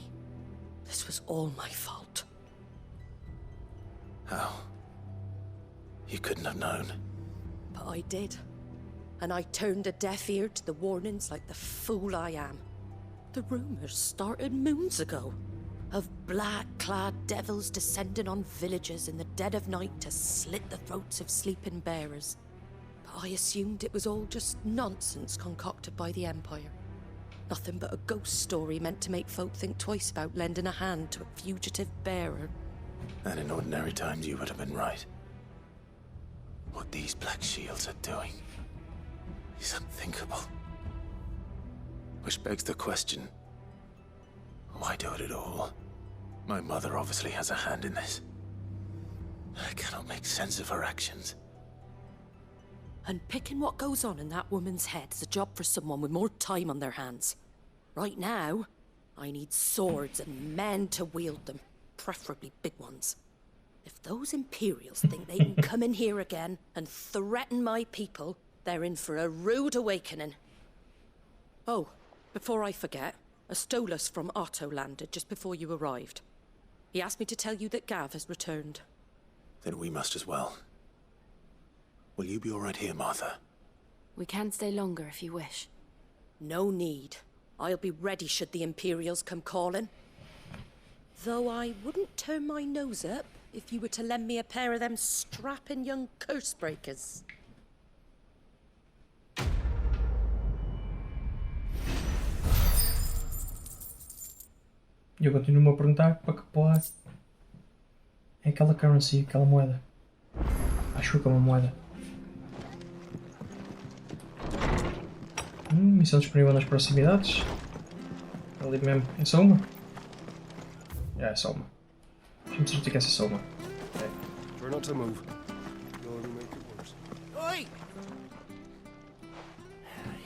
This was all my fault. How? You couldn't have known. But I did. And I turned a deaf ear to the warnings like the fool I am. The rumors started moons ago. Of black-clad devils descending on villages in the dead of night to slit the throats of sleeping bearers. But I assumed it was all just nonsense concocted by the Empire. Nothing but a ghost story meant to make folk think twice about lending a hand to a fugitive bearer. And in ordinary times you would have been right. What these Black Shields are doing is unthinkable. Which begs the question, why do it at all? My mother obviously has a hand in this. I cannot make sense of her actions. And picking what goes on in that woman's head is a job for someone with more time on their hands. Right now, I need swords and men to wield them, preferably big ones. If those Imperials think they can come in here again and threaten my people, they're in for a rude awakening. Oh, before I forget, a Stolas from Otto landed just before you arrived. He asked me to tell you that Gav has returned. Then we must as well. Will you be all right here, Martha? We can stay longer if you wish. No need. I'll be ready should the Imperials come calling. Though I wouldn't turn my nose up if you were to lend me a pair of them strapping young curse breakers. E eu continuo-me a perguntar para que porra é aquela currency, aquela moeda. Acho que é uma moeda. Missão disponível nas proximidades. Ali mesmo. É só uma? É só uma. Deixa-me certificar se é só uma. Okay. Try not to move. You'll only make it worse. Oi!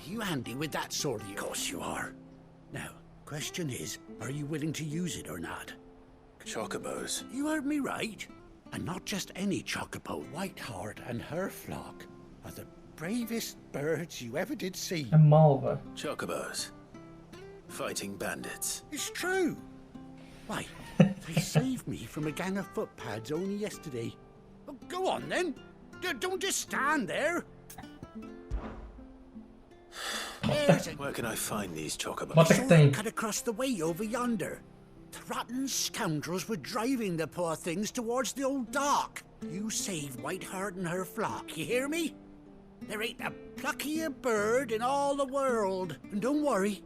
You handy with that sword? Of course you are. Now, question is, are you willing to use it or not? Chocobos. You heard me right. And not just any chocobo. Whiteheart and her flock are the bravest birds you ever did see. A malva. Chocobos. Fighting bandits. It's true. Why, they saved me from a gang of footpads only yesterday. Well, go on then. Don't just stand there. Where can I find these chocobos? Cut across the way over yonder. The rotten scoundrels were driving the poor things towards the old dock. You save Whiteheart and her flock, you hear me? There ain't a pluckier bird in all the world. And don't worry,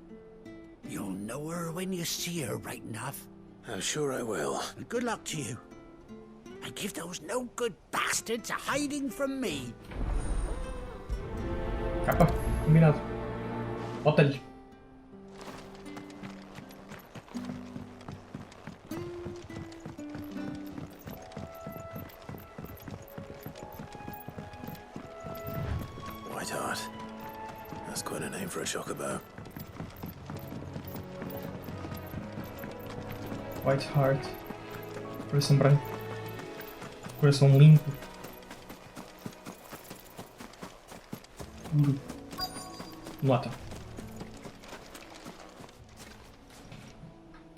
you'll know her when you see her, right enough. I'm sure I will. And good luck to you. And give those no-good bastards a hiding from me. Capa, combinado. Bota-lhe. Whiteheart. That's quite a name for a chocobo. Whiteheart. Coração branco. Coração limpo. Puro. Malta.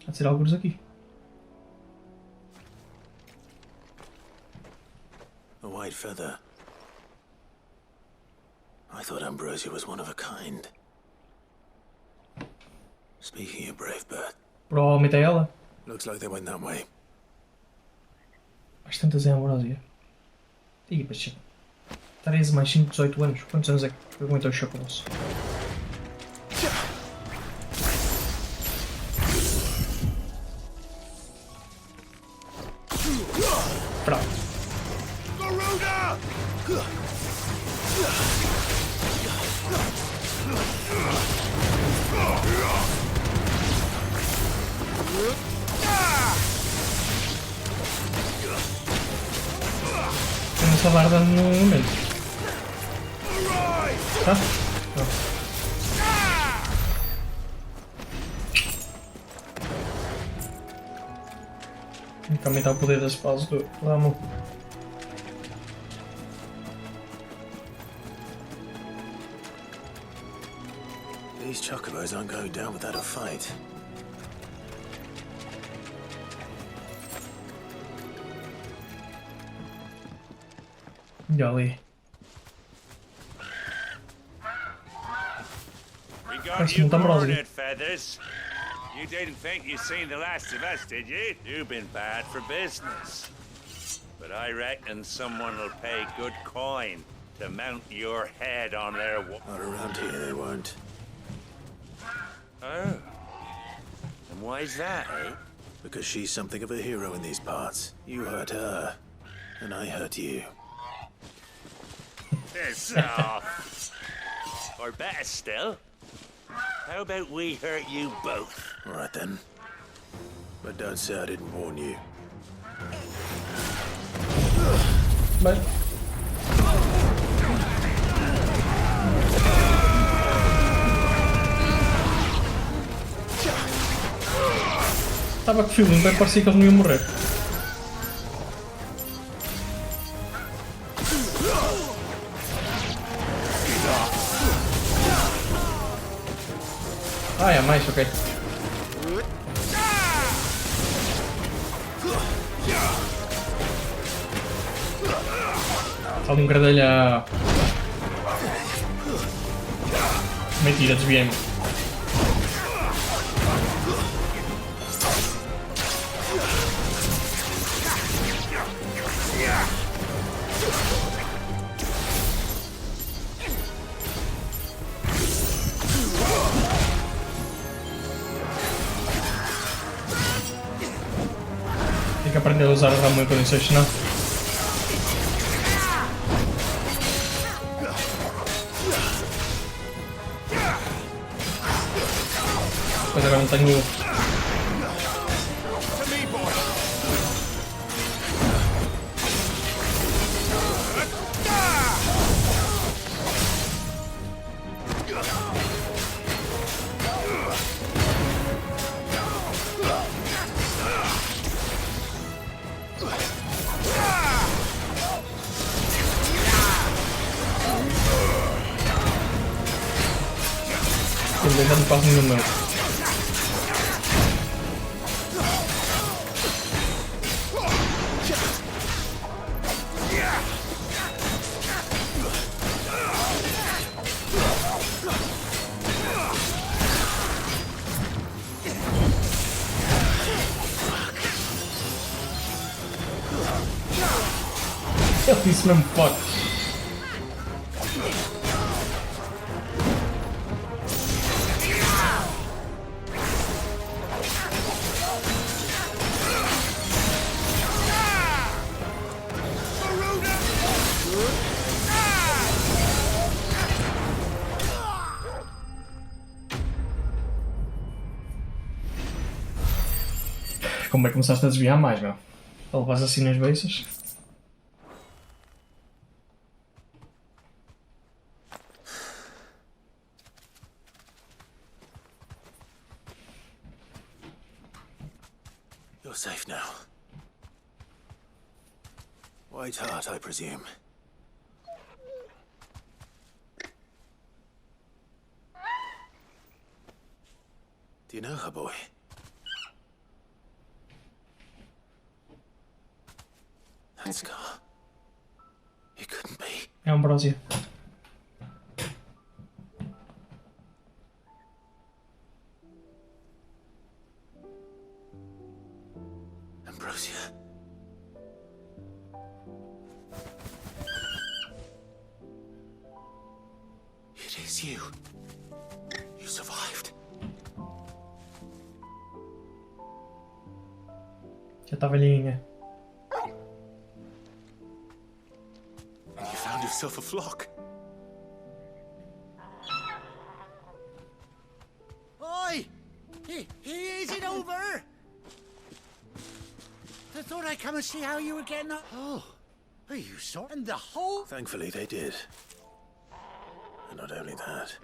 Há de ser alguns aqui. A white feather. I thought Ambrósia was one of a kind. Speaking of brave bird. Provavelmente é ela. Looks like they went that way. Às tantas é Ambrósia. E Pacheco. 13 mais 5, 18 anos. Quantos anos é que aguentou o chocolate? Pronto. Vamos salvar dano no momento. Tá? Não. Tem que aumentar o poder das pausas do Ramo. These chocobos aren't going down without a fight. Ali. We Parece got you muito Ambrósia. cornered, Feathers. You didn't think you'd seen the last of us, did you? You've been bad for business. But I reckon someone will pay good coin to mount your head on their wall. Not around here, they won't. Oh. And why's that, eh? Because she's something of a hero in these parts. You hurt her, and I hurt you. Piss off. Or better still, how about we hurt you both? All right then. But don't say I didn't warn you. Mas... Estava com feeling, bem parecia que eles não iam morrer. Ah, é mais, ok. Está ali um gradalha. Mentira, desviei-me. Tem que aprender a usar o ramo em condições, senão. Depois agora não tenho. Ele já não passa nenhum meu. Ele disse mesmo fuck. Como é que começaste a desviar mais, meu? Ele faz assim nas beiças. You're safe now. White Heart, I presume. Do you know her, boy? That scar. It couldn't be. É Ambrósia. Ambrósia. It is you. You survived. Já tá velhinha. And you found yourself a flock. Oi! Is it over? I thought I'd come and see how you were getting on. Oh, are you sorting the whole... Thankfully they did. And not only that.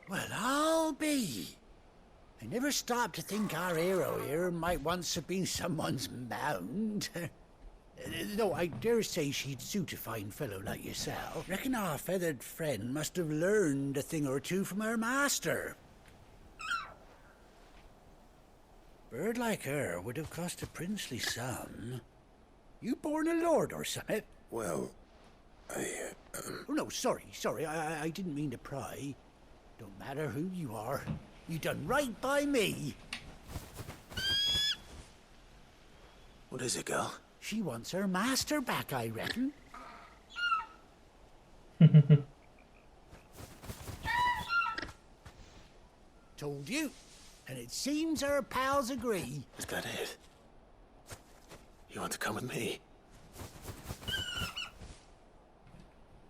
Well, I'll be. I never stopped to think our hero here might once have been someone's mount. Though I dare say she'd suit a fine fellow like yourself. Reckon our feathered friend must have learned a thing or two from her master. Bird like her would have cost a princely sum. You born a lord or something? Well, Oh, no, sorry. I didn't mean to pry. Don't matter who you are. You done right by me. What is it, girl? She wants her master back, I reckon. Told you. And it seems her pals agree. Is that it? You want to come with me?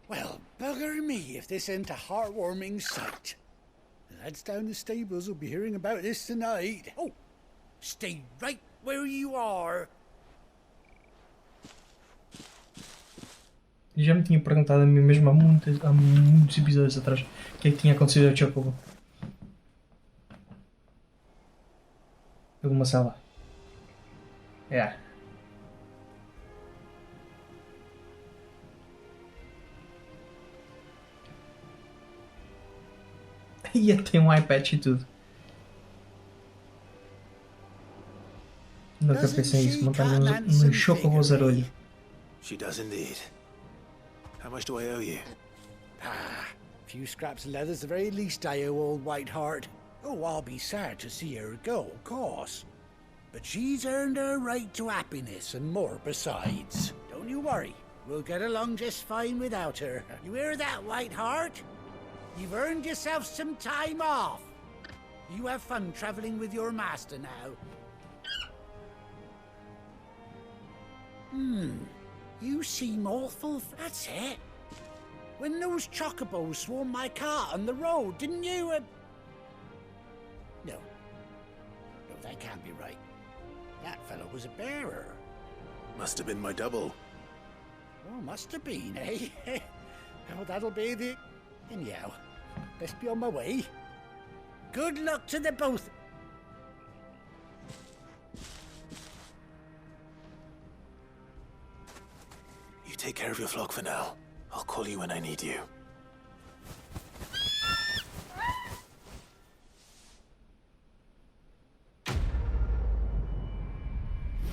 Well, bugger me if this ain't a heartwarming sight. The lads down the stables will be hearing about this tonight. Oh, stay right where you are. Já me tinha perguntado a mim mesmo há muitos episódios atrás o que é que tinha acontecido ao Chocobo. Alguma sala. É. E tem um iPad e tudo. Nunca pensei nisso, montar num Chocobo zarolho. She does indeed. How much do I owe you? A few scraps of leather's the very least I owe old Whiteheart. Oh, I'll be sad to see her go, of course. But she's earned her right to happiness and more besides. Don't you worry. We'll get along just fine without her. You hear that, Whiteheart? You've earned yourself some time off. You have fun traveling with your master now. You seem awful... That's it. When those chocobos swarmed my cart on the road, didn't you... No, that can't be right. That fellow was a bearer. Must have been my double. Oh, must have been, eh? Oh, that'll be the... Anyhow, best be on my way. Good luck to the both... You take care of your flock for now. I'll call you when I need you.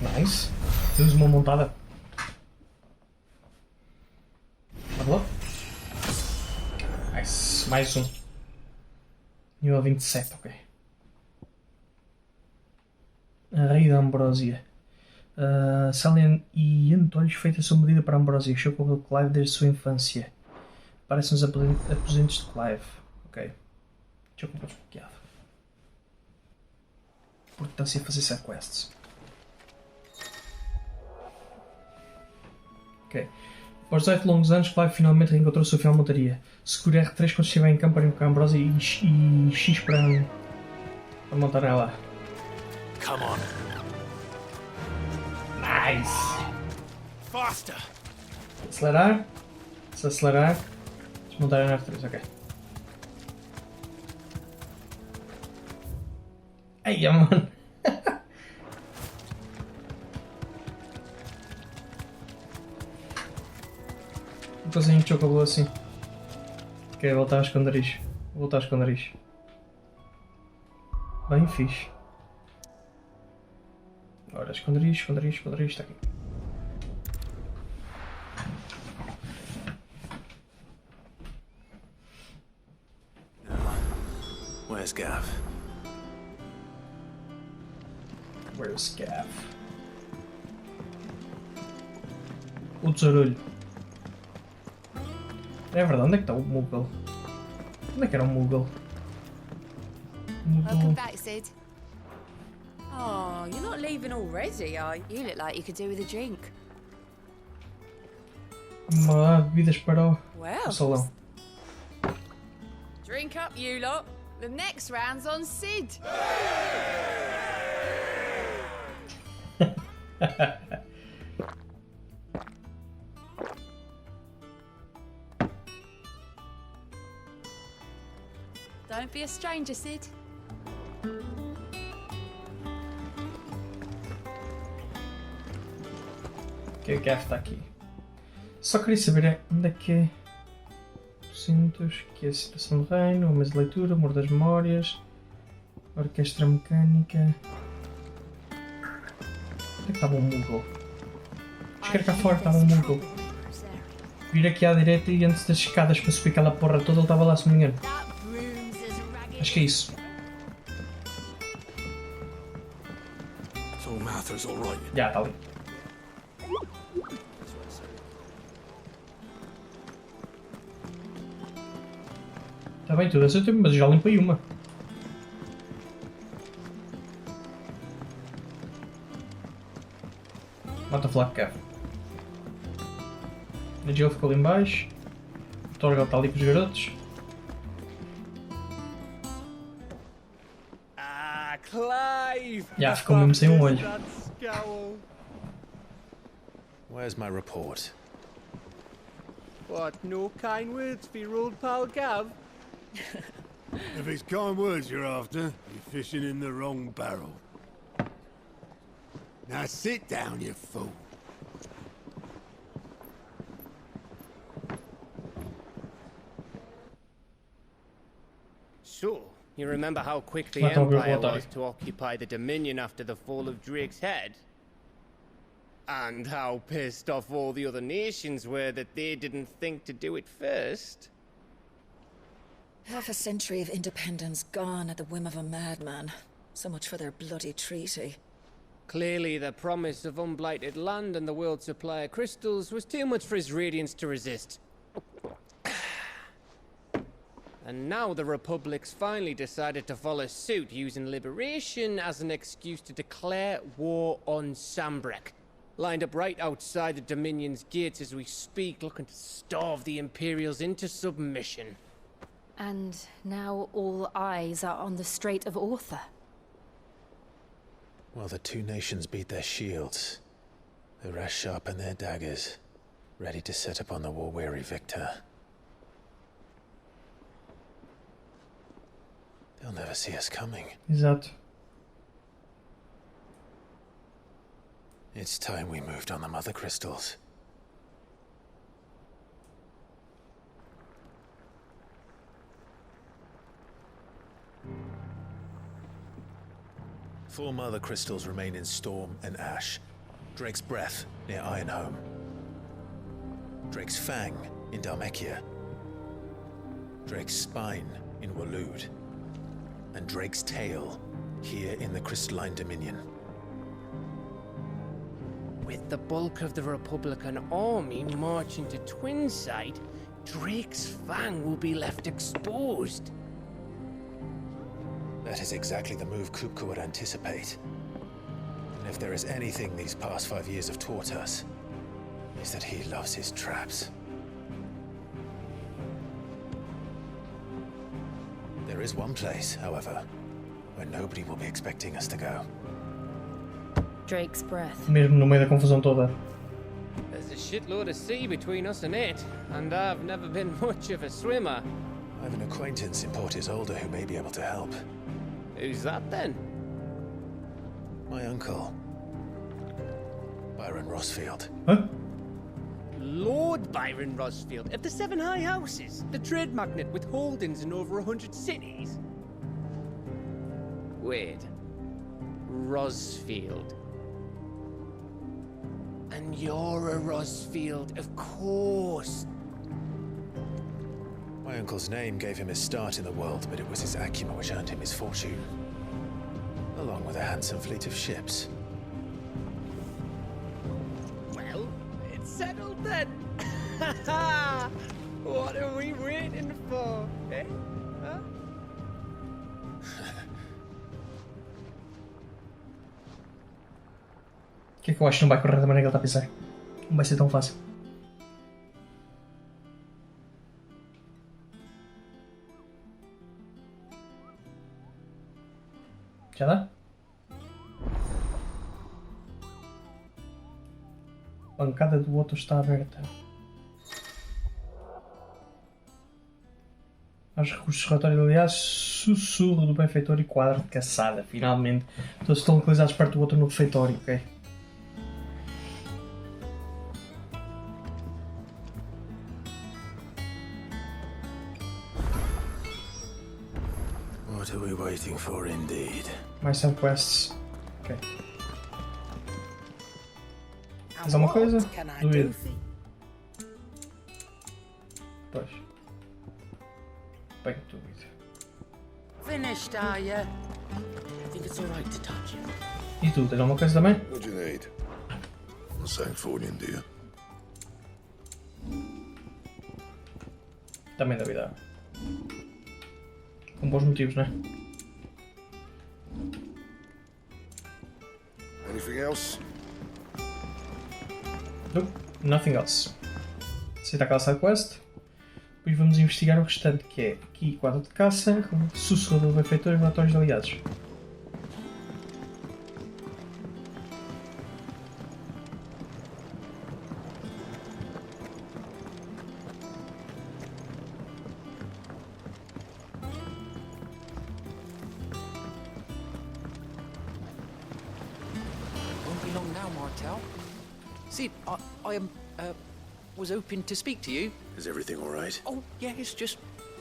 Nice. Temos uma montada. Vamos lá. Nice. Mais um. Nível 27, ok. A rei da Ambrósia. Saliente olhos feita a sua medida para a Ambrósia. Chocou com Clive desde a sua infância. Parece-nos aposentos de Clive. Ok. Chocou desbloqueado. Importância fazer side quests. Ok. Após 18 longos anos, Clive finalmente reencontrou a sua fiel montaria. Segure R3 quando estiver em campo para a Ambrósia e X para montar ela. Come on. Nice! Faster! Acelerar. Se acelerar. Desmontar em R3, ok. Ai, mano! Estou sem que chocolate assim. Ok, voltar a esconder isto. Vou voltar a esconder isto. Bem fixe. Agora esconder isto, está aqui. Where's Gav? Where's Gav? O tesourolho. É verdade, onde é que está o Moogle? Onde é que era o Moogle? Welcome back, Sid. Oh, you're not leaving already, are you? You look like you could do with a drink. Uma bebidas para o salão. Drink up, you lot. The next round's on Sid. Don't be a stranger, Sid. Que o Gav está aqui. Só queria saber onde é que é. Cintos, que é a situação do reino, a mesa de leitura, amor das memórias, orquestra mecânica. Onde é que estava o Moogle? Acho que era cá fora, estava o Moogle. Vir aqui à direita e antes das escadas para subir aquela porra toda ele estava lá, se não me engano. Acho que é isso. Já, está ali. Está bem, tudo a seu tempo, mas eu já limpei uma. Mata Flaco cá. A Jill ficou ali em baixo. O Torgal está ali com os garotos. Clive! Já, ficou mesmo sem um olho. Where's my report? What, no kind words for your old pal Gav? If it's kind words you're after, you're fishing in the wrong barrel. Now sit down, you fool. So, you remember how quick the Empire was to occupy the Dominion after the fall of Drake's head? And how pissed off all the other nations were that they didn't think to do it first? Half a century of independence gone at the whim of a madman. So much for their bloody treaty. Clearly, the promise of unblighted land and the world's supply of crystals was too much for his radiance to resist. And now the Republic's finally decided to follow suit, using liberation as an excuse to declare war on Sambrek. Lined up right outside the Dominion's gates as we speak, looking to starve the Imperials into submission. And now all eyes are on the Strait of Arthur. While the two nations beat their shields, the rest sharpen their daggers, ready to set upon the war-weary victor. They'll never see us coming. Exato. It's time we moved on the mother crystals. Four mother crystals remain in Storm and Ash. Drake's Breath near Ironhome. Drake's Fang in Dhalmekia. Drake's Spine in Waloed. And Drake's Tail here in the Crystalline Dominion. With the bulk of the Republican army marching to Twinside, Drake's Fang will be left exposed. That is exactly the move Kupka would anticipate. And if there is anything these past 5 years have taught us, is that he loves his traps. There is one place, however, where nobody will be expecting us to go. Drake's Breath. Mesmo no meio da confusão toda. There's a shitload of sea between us and it, and I've never been much of a swimmer. I have an acquaintance in Port Isolde who may be able to help. Who's that then? My uncle, Byron Rosfield. Huh? Lord Byron Rosfield of the Seven High Houses, the trade magnate with holdings in over 100 cities. Wait, Rosfield. And you're a Rosfield, of course. My uncle's name gave him his start in the world, but it was his acumen which earned him his fortune, along with a handsome fleet of ships. Well, it's settled then. What are we waiting for, eh? Huh? O que é que eu acho que não vai correr da maneira que ele está a pensar? Não vai ser tão fácil. Já dá? A bancada do outro está aberta. Aos recursos de relatório, aliás, sussurro do benfeitor e quadro de caçada. Finalmente, todos estão localizados perto do outro no refeitório, ok? What are we waiting for, indeed? Mais side quests. Ok. Mais alguma coisa? Duvido. Pois. Bem, duvido. Finished, are you? I think it's all right to touch you. E tu, tens alguma coisa também? What do you need? The same for you, dear. Também duvidava. Com bons motivos, não é? Anything else? Nope, nothing else. Aceita aquela side quest. Depois vamos investigar o restante, que é aqui quadro de caça, sussurro do benfeitor e relatórios de aliados. Won't be long now, Martel. See, I was hoping to speak to you. Is everything all right? Oh, yeah, it's just,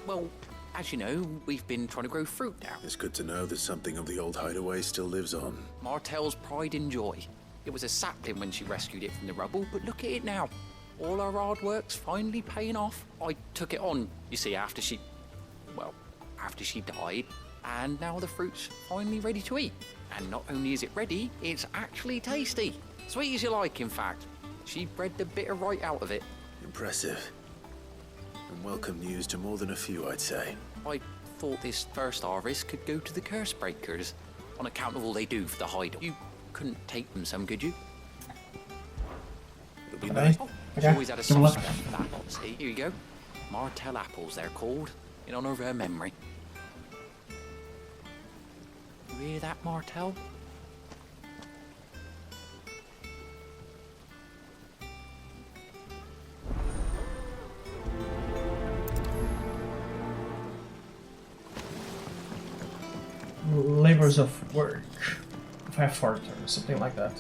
well, as you know, we've been trying to grow fruit now. It's good to know that something of the old hideaway still lives on. Martel's pride and joy. It was a sapling when she rescued it from the rubble, but look at it now. All our hard work's finally paying off. I took it on, you see, after she died, and now the fruit's finally ready to eat. And not only is it ready, it's actually tasty. Sweet as you like, in fact. She bred the bitter right out of it. Impressive. And welcome news to more than a few, I'd say. I thought this first harvest could go to the curse breakers, on account of all they do for the hideout. You couldn't take them some, could you? It'll be nice. She always had a soft spot for that. See, here you go. Martel apples, they're called, in honor of her memory. You hear that, Martel? Labors of work, of effort, or something like that.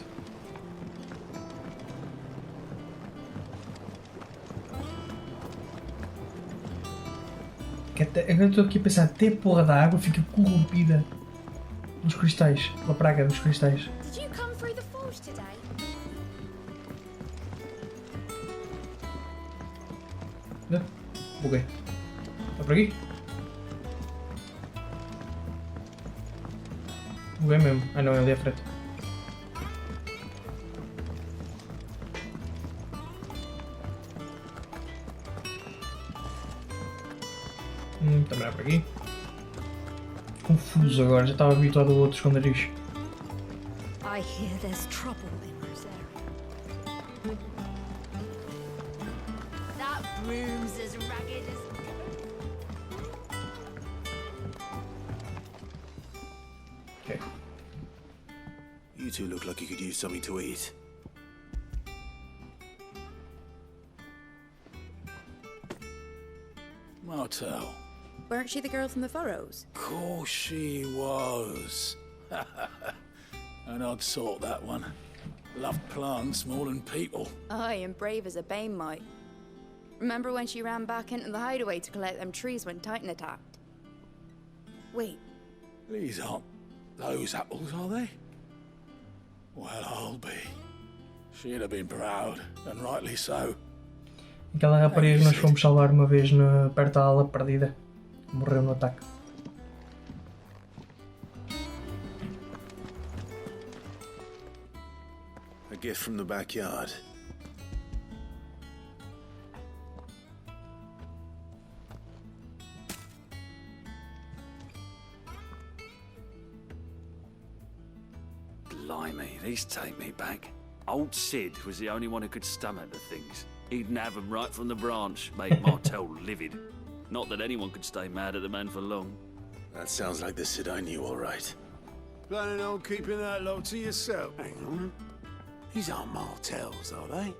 Agora estou aqui a pensar, até a porra da água fica corrompida nos cristais, pela praga dos cristais. Did you come through the forge today? Buguei. Está por aqui? Buguei mesmo. Ah não, é ali à frente. Também é por aqui. Confuso agora, já estava habituado a outros esconderijos. I hear there's trouble in Rosaria. That room's as ragged as... Okay. You two look like you could use something to eat. Martel. Weren't she the girl from the furrows? Course she was. An odd sort, that one. Loved plants more than people. Aye, and brave as a bane might. Remember when she ran back into the hideaway to collect them trees when Titan attacked? Wait. These aren't those apples, are they? Well, I'll be. She'd have been proud, and rightly so. Aquela rapariga que nós fomos salvar uma vez perto da ala perdida. Morreu no ataque. A gift from the backyard. Blimey, these take me back. Old Sid was the only one who could stomach the things. He'd nab 'em right from the branch, make Martel livid. Not that anyone could stay mad at the man for long. That sounds like the Sid I knew, all right. Planning on keeping that lot to yourself? Hang on. These aren't Martels, are they?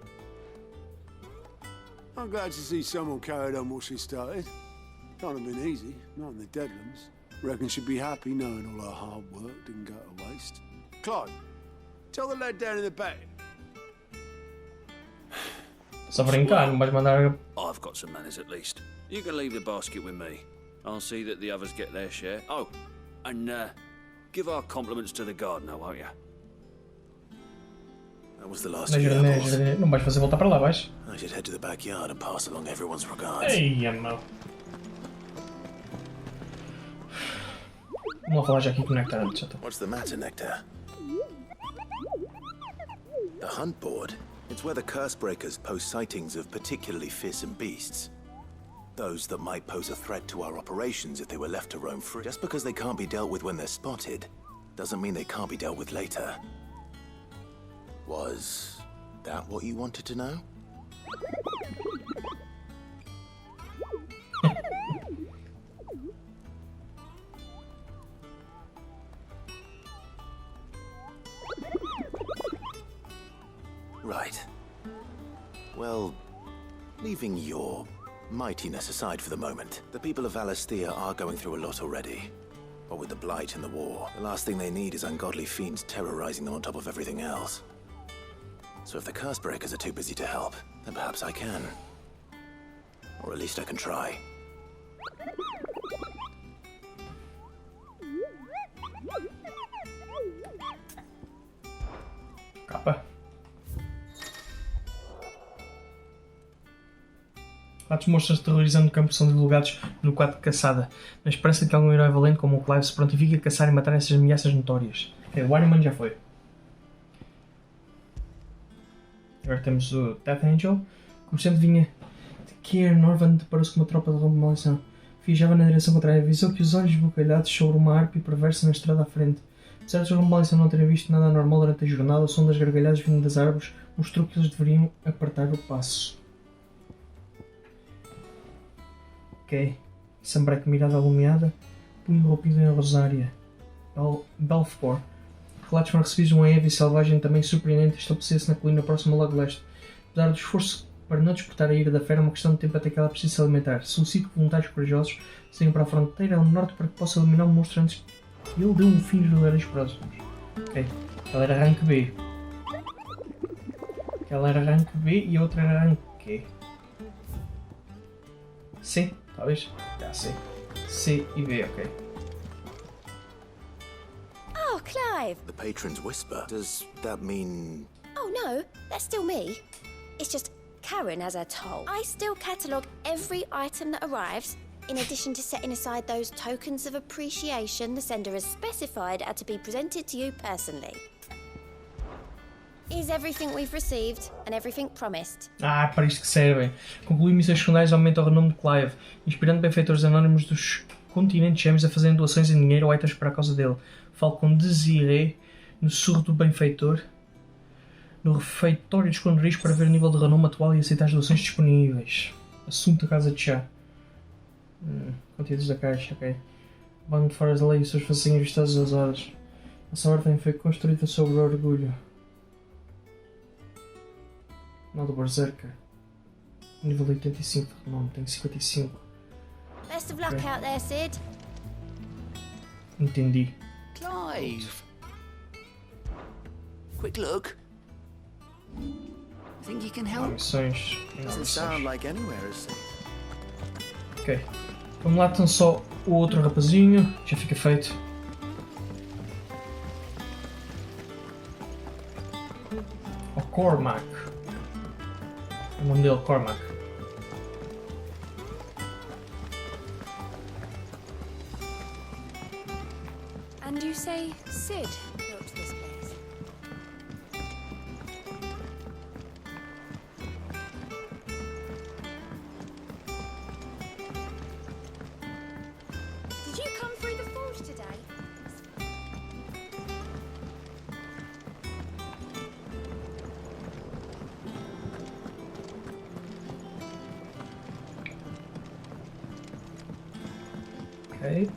I'm glad to see someone carried on what she started. Can't have been easy, not in the Deadlands. Reckon she'd be happy knowing all her hard work didn't go to waste. Clive, tell the lad down in the back. Só brincar, não vais mandar. I've got some manners at least. You can leave the basket with me. I'll see that the others get their share. Oh, and give our compliments to the gardener, won't you? That was the last of the apples. Não vais fazer voltar para lá, vais? I should head to the backyard and pass along everyone's regards. Ei, amor. Vamos lá falar já aqui com o Nectar antes, já estou. What's the matter, Nectar? The hunt board? It's where the curse breakers post sightings of particularly fearsome beasts. Those that might pose a threat to our operations if they were left to roam free. Just because they can't be dealt with when they're spotted, doesn't mean they can't be dealt with later. Was that what you wanted to know? Right. Well, leaving your mightiness aside for the moment, the people of Alastia are going through a lot already. What with the Blight and the war, the last thing they need is ungodly fiends terrorizing them on top of everything else. So if the curse breakers are too busy to help, then perhaps I can. Or at least I can try. Capa. Quatro monstros terrorizando o campo são divulgados no quadro de Caçada, na esperança de que algum herói valente como o Clive se prontifique a caçar e matar essas ameaças notórias. O AHRIMAN já foi. Agora temos o Death Angel. Como sempre vinha de Kier Norvan, deparou-se com uma tropa de demolição. Viajava na direção contrária, avisou que os olhos esbugalhados sobre uma harpia perversa na estrada à frente. Apesar dos demolição não terem visto nada anormal durante a jornada, o som das gargalhadas vindo das árvores mostrou que eles deveriam apertar o passo. Ok. Sambrec mirada alumiada, punho rompido em rosária. Belfort. Relatos foram recebidos de uma ave selvagem também surpreendente estabelecer-se na colina próxima ao Lago Leste. Apesar do esforço para não despertar a ira da fera, é uma questão de tempo até que ela precise se alimentar. Solicito que voluntários corajosos saiam para a fronteira ao norte para que possa eliminar o monstro antes que ele dê um fim de verdadeiros próximos. Ok. Ela era rank B. Aquela era rank B e a outra era rank Q. C, talvez? Já, C. C e B, ok. Oh, Clive! The patron's whisper. Does that mean... Oh no, that's still me. It's just Karen has her toll. I still catalogue every item that arrives, in addition to setting aside those tokens of appreciation the sender has specified are to be presented to you personally. Is everything we've received and everything promised? Ah, para isto que servem. Concluir missões secundárias aumenta o renome de Clive, inspirando benfeitores anónimos dos continentes gêmeos a fazerem doações em dinheiro ou items para a causa dele. Falo com Desiree no sussurro do benfeitor, no refeitório dos conderis para ver o nível de renome atual e aceitar as doações disponíveis. Assunto da casa de chá. Conteúdos da caixa, ok. Bando de fora da lei e os seus facinhos vistados às horas. Essa ordem foi construída sobre o orgulho. Não do Berserker. Nível 85 de renome, tenho 55. Best of luck out there, Sid. Entendi. Clive! Quick look. Think you can help? Missões. Doesn't sound like anywhere is safe. Ok. Vamos lá, então só o outro rapazinho. Já fica feito. O Cormac. O nome dele, Cormac. you say Sid built this place? Did you come through the forge today? Ok.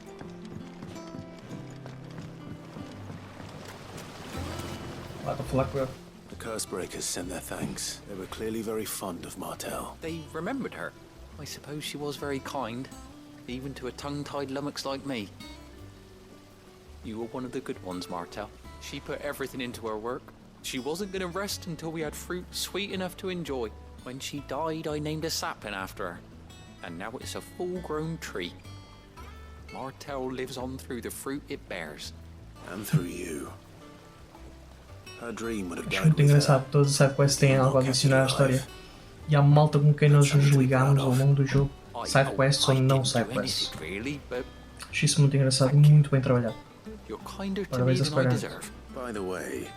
Lá para falar com ele. The Cursebreakers sent their thanks. They were clearly very fond of Martel. They remembered her. I suppose she was very kind, even to a tongue-tied lummox like me. You were one of the good ones, Martel. She put everything into her work. She wasn't going to rest until we had fruit sweet enough to enjoy. When she died, I named a sapling after her. And now it's a full-grown tree. Martel lives on through the fruit it bears. And through you. Her dream would have Acho died muito with engraçado, her. todas as sidequests têm algo a adicionar à história. E há malta com quem nós nos ligamos ao longo do jogo. Sidequests ou não sidequests. Acho isso muito engraçado e muito bem trabalhado. Parabéns a Square Enix. By the way,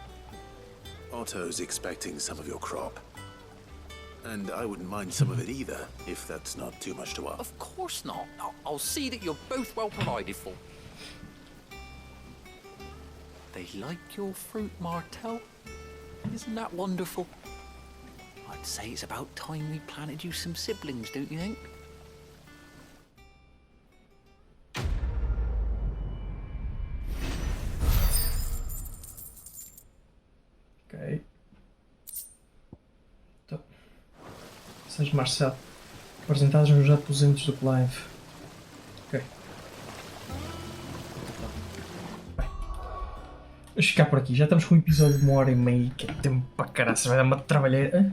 Otto's expecting some of your crop. And I wouldn't mind some of it either, if that's not too much to ask. Of course not. I'll see that you're both well provided for. They like your fruit, Martel. Isn't that wonderful? I'd say it's about time we planted you some siblings, don't you think? Ok. Então. Mensagens de Marcel. Apresentadas nos aposentos do Clive. Ok. Bem. Vamos ficar por aqui. Já estamos com um episódio de 1h30, que é tempo para caraças. Vai dar uma trabalheira.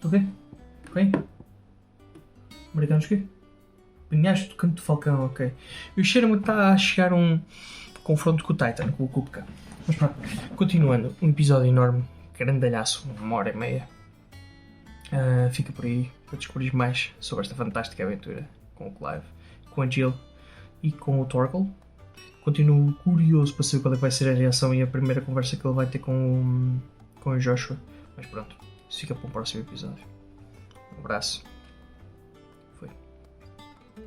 Ok? Ok? Americanos quê? Pinhais do canto do Falcão, ok. E o cheiro-me que está a chegar um confronto com o Titan, com o Kupka. Mas pronto, continuando, um episódio enorme, grandalhaço, 1h30. Fica por aí para descobrir mais sobre esta fantástica aventura com o Clive, com a Jill e com o Torgal. Continuo curioso para saber qual é que vai ser a reação e a primeira conversa que ele vai ter com o Joshua. Mas pronto, isso fica para um próximo episódio. Um abraço.